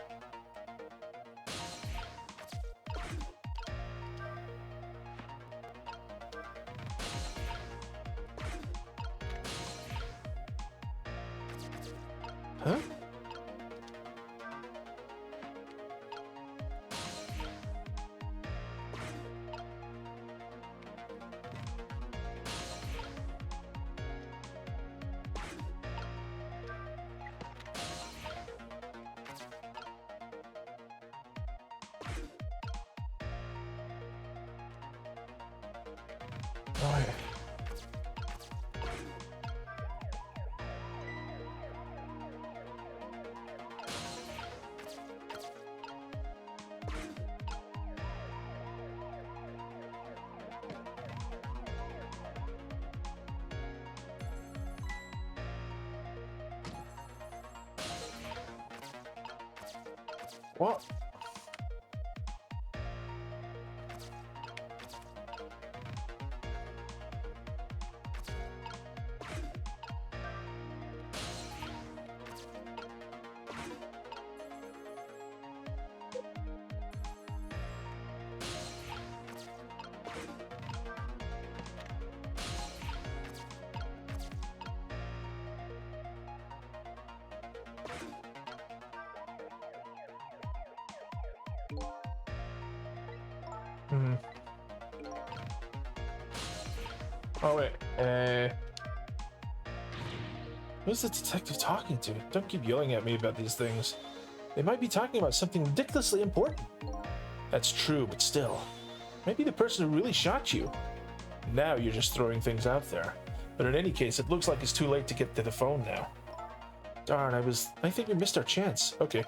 Huh? Oh, yeah. What? Oh wait, who's the detective talking to? Don't keep yelling at me about these things. They might be talking about something ridiculously important. That's true, but still. Maybe the person who really shot you. Now you're just throwing things out there. But in any case, it looks like it's too late to get to the phone now. Darn, I think we missed our chance. Okay,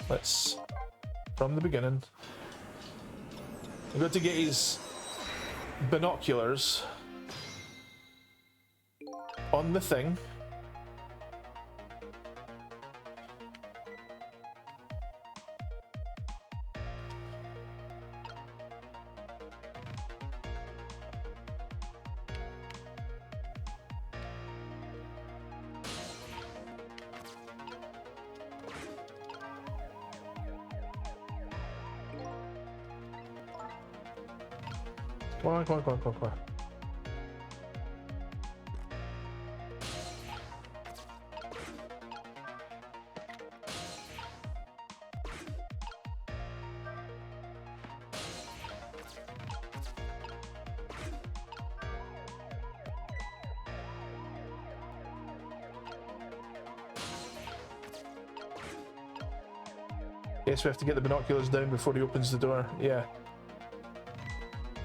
let's, from the beginning. I'm going to get his binoculars. on the thing. Come on, come on, come on, come on, come on. Guess we have to get the binoculars down before he opens the door. Yeah.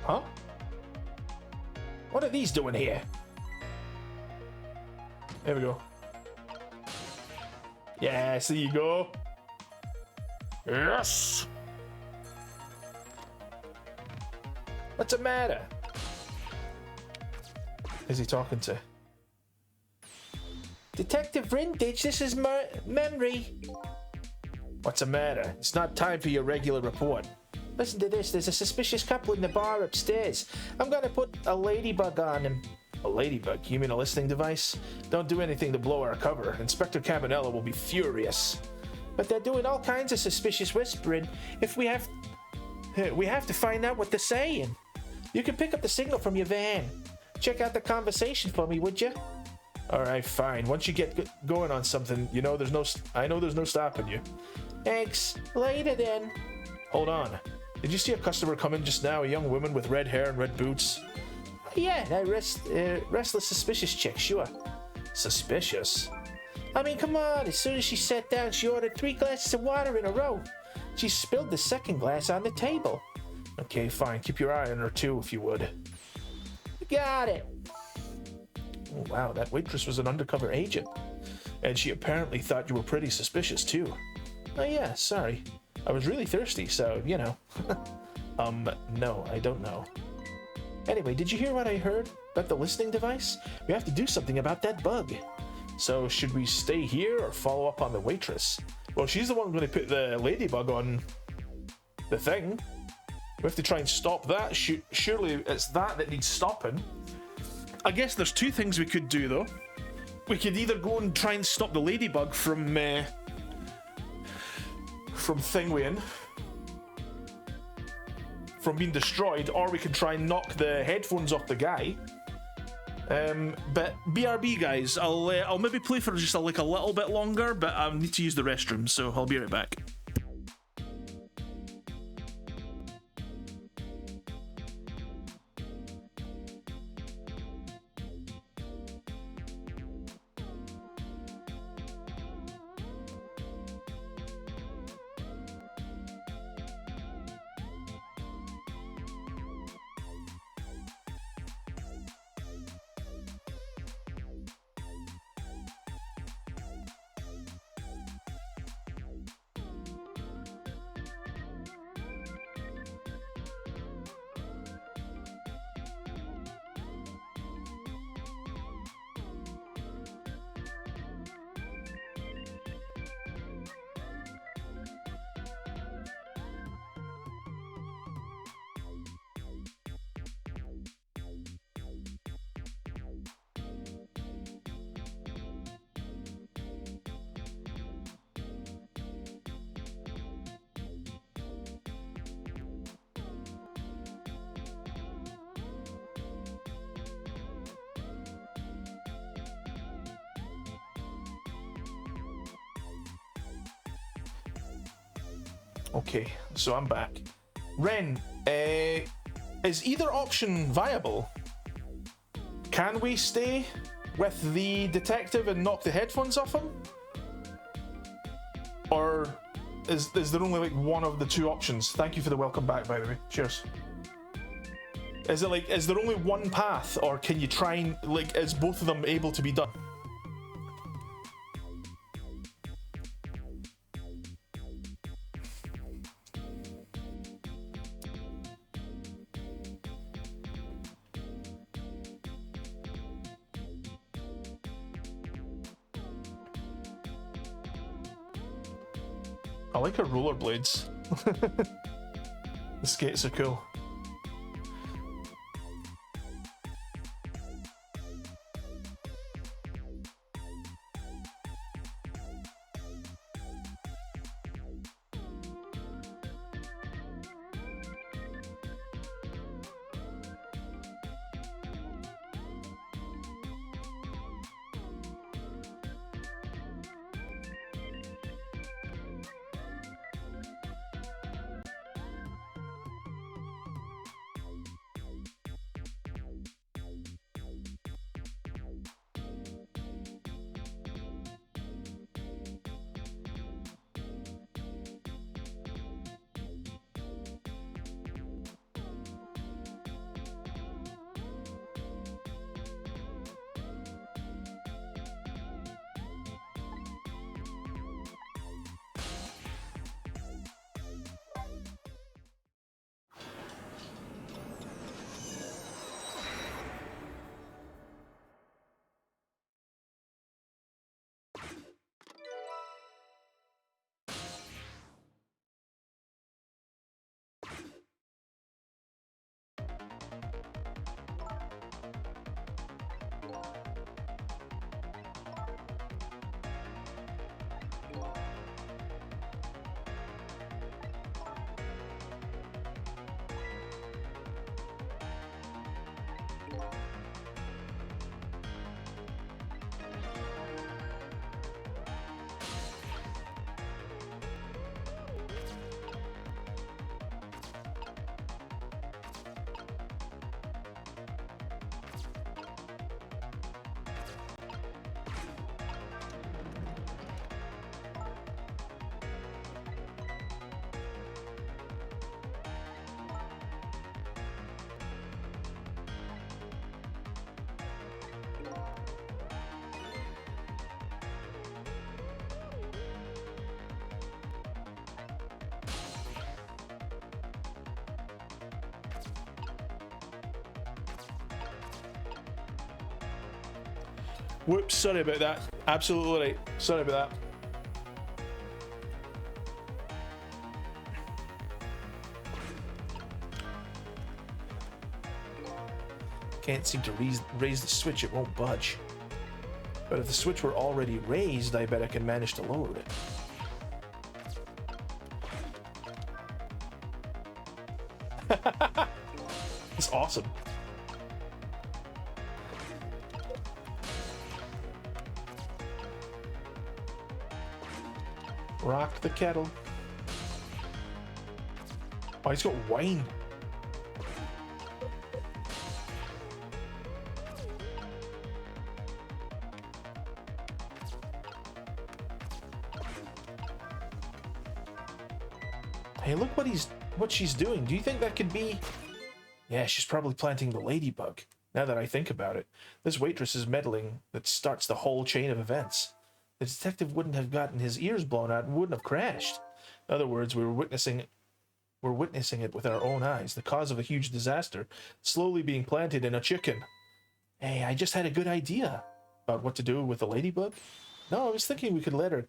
Huh? What are these doing here? There we go. Yes, there you go. Yes! What's the matter? Who's he talking to? Detective Rindage, this is Memory. What's the matter? It's not time for your regular report. Listen to this, there's a suspicious couple in the bar upstairs. I'm gonna put a ladybug on him. A ladybug? You mean a listening device? Don't do anything to blow our cover. Inspector Cabanella will be furious. But they're doing all kinds of suspicious whispering. If we have to find out what they're saying. You can pick up the signal from your van. Check out the conversation for me, would you? Alright, fine. Once you get going on something, I know there's no stopping you. Thanks. Later then. Hold on. Did you see a customer come in just now? A young woman with red hair and red boots? Yeah, that restless, suspicious chick, sure. Suspicious? I mean, come on. As soon as she sat down, she ordered 3 glasses of water in a row. She spilled the second glass on the table. Okay, fine. Keep your eye on her too, if you would. Got it. Oh, wow, that waitress was an undercover agent. And she apparently thought you were pretty suspicious too. Oh yeah, sorry. I was really thirsty, so, no, I don't know. Anyway, did you hear what I heard about the listening device? We have to do something about that bug. So, should we stay here or follow up on the waitress? Well, she's the one going to put the ladybug on the thing. We have to try and stop that. Surely it's that needs stopping. I guess there's 2 things we could do, though. We could either go and try and stop the ladybug from Thingwaying, from being destroyed, or we can try and knock the headphones off the guy. But BRB, guys, I'll maybe play for just a little bit longer, but I need to use the restroom, so I'll be right back. Okay, so I'm back. Ren, is either option viable? Can we stay with the detective and knock the headphones off him? Or is there only one of the 2 options? Thank you for the welcome back, by the way. Cheers. Is there only one path, or can you try and, is both of them able to be done? I like her rollerblades. The skates are cool. Whoops, sorry about that. Absolutely right. Sorry about that. Can't seem to raise the switch, it won't budge. But if the switch were already raised, I bet I can manage to lower it. It's awesome. Rock the kettle. Oh, he's got wine. Hey, look what she's doing. Do you think that could be? Yeah, she's probably planting the ladybug. Now that I think about it, this waitress is meddling that starts the whole chain of events. The detective wouldn't have gotten his ears blown out and wouldn't have crashed. In other words, we're witnessing it with our own eyes, the cause of a huge disaster slowly being planted in a chicken. Hey, I just had a good idea about what to do with the ladybug. No, I was thinking we could let her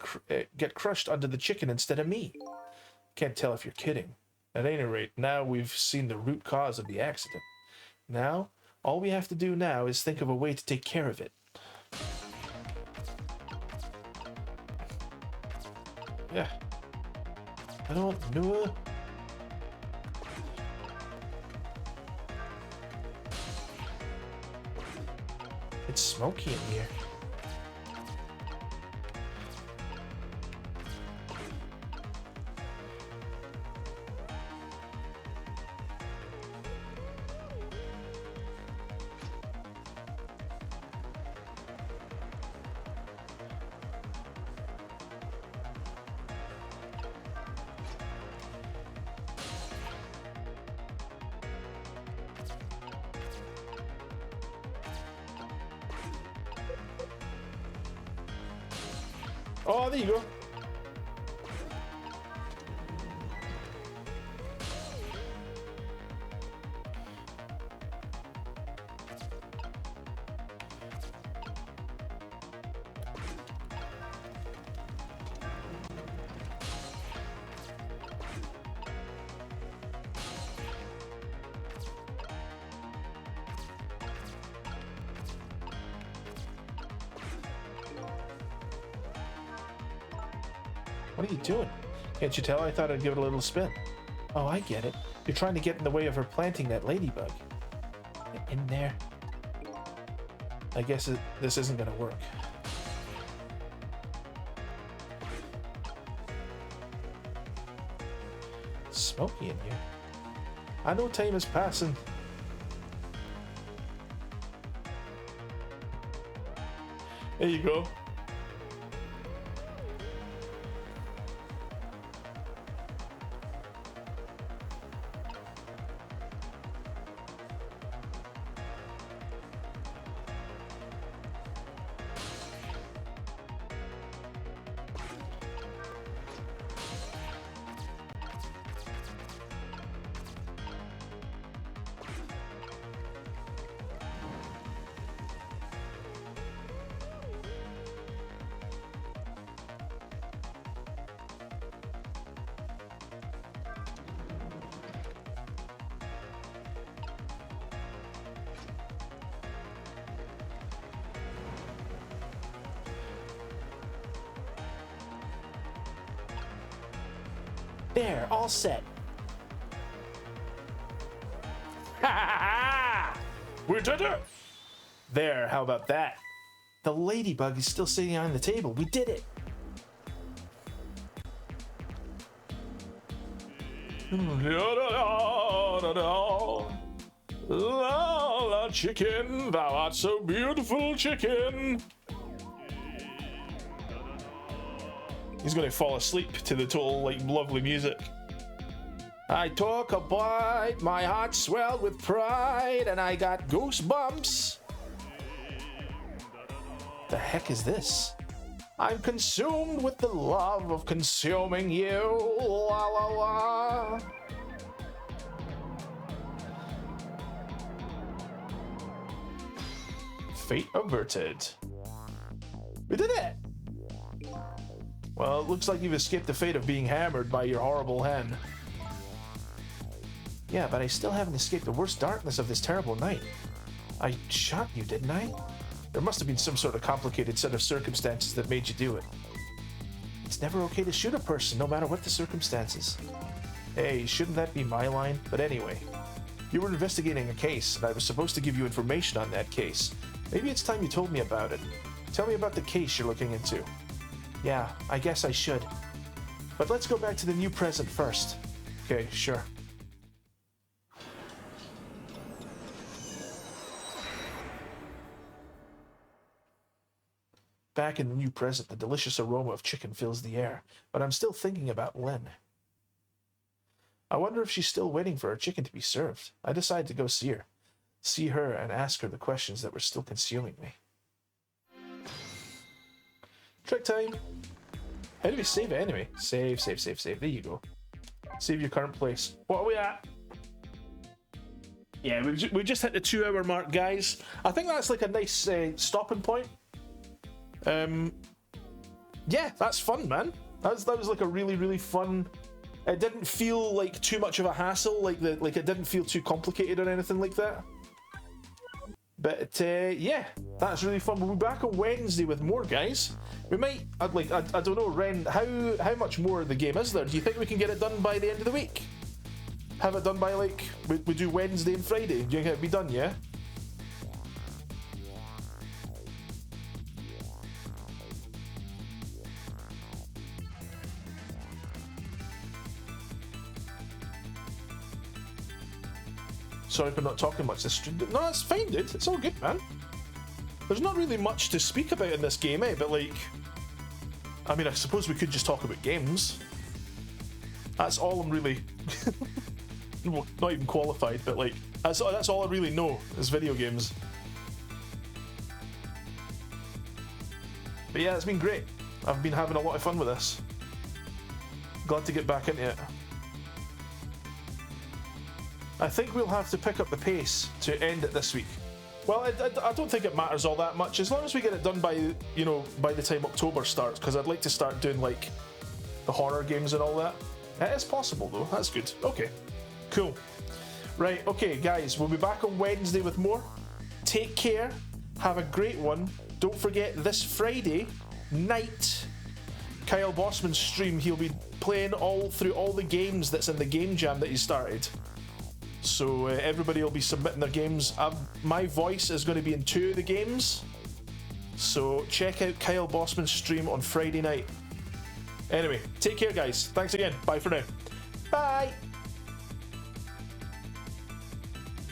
get crushed under the chicken instead of me. Can't tell if you're kidding. At any rate, now we've seen the root cause of the accident. Now, all we have to do now is think of a way to take care of it. Yeah. I don't know. It's smoky in here. Oh, there you go. What are you doing? Can't you tell I thought I'd give it a little spin? Oh, I get it. You're trying to get in the way of her planting that ladybug. Get in there. I guess this isn't gonna work. Smoky in here. I know time is passing. There you go. There, all set. We did it! There, how about that? The ladybug is still sitting on the table. We did it. La la chicken, thou art so beautiful, chicken. He's gonna fall asleep to the total, like, lovely music. I took a bite, my heart swelled with pride, and I got goosebumps. The heck is this? I'm consumed with the love of consuming you. La la la. Fate averted. We did it! Well, it looks like you've escaped the fate of being hammered by your horrible hen. Yeah, but I still haven't escaped the worst darkness of this terrible night. I shot you, didn't I? There must have been some sort of complicated set of circumstances that made you do it. It's never okay to shoot a person, no matter what the circumstances. Hey, shouldn't that be my line? But anyway, you were investigating a case, and I was supposed to give you information on that case. Maybe it's time you told me about it. Tell me about the case you're looking into. Yeah, I guess I should. But let's go back to the new present first. Okay, sure. Back in the new present, the delicious aroma of chicken fills the air, but I'm still thinking about Lynn. I wonder if she's still waiting for her chicken to be served. I decided to go see her and ask her the questions that were still consuming me. Trick time! How do we save it anyway? Save. There you go. Save your current place. What are we at? Yeah, we just hit the 2-hour mark, guys. I think that's like a nice stopping point. Yeah, that's fun, man. That was like a really fun. It didn't feel like too much of a hassle, like it didn't feel too complicated or anything like that. But yeah, that's really fun. We'll be back on Wednesday with more, guys. We might, I don't know, Ren, how much more of the game is there? Do you think we can get it done by the end of the week? Have it done by, like, we do Wednesday and Friday. Do you think it'll be done, yeah? Sorry for not talking much this stream. No, it's fine, dude. It's all good, man. There's not really much to speak about in this game, but like, I mean, I suppose we could just talk about games. That's all I'm really, well, not even qualified, but like, that's all I really know is video games. But yeah, it's been great. I've been having a lot of fun with this. Glad to get back into it. I think we'll have to pick up the pace to end it this week. Well, I don't think it matters all that much, as long as we get it done by, you know, by the time October starts, because I'd like to start doing, like, the horror games and all that. It is possible, though. That's good. Okay. Cool. Right, okay, guys, we'll be back on Wednesday with more. Take care. Have a great one. Don't forget, this Friday night, Kyle Bossman's stream, he'll be playing all through all the games that's in the game jam that he started. So everybody will be submitting their games. My voice is going to be in 2 of the games. So check out Kyle Bossman's stream on Friday night. Anyway, take care, guys. Thanks again. Bye for now. Bye.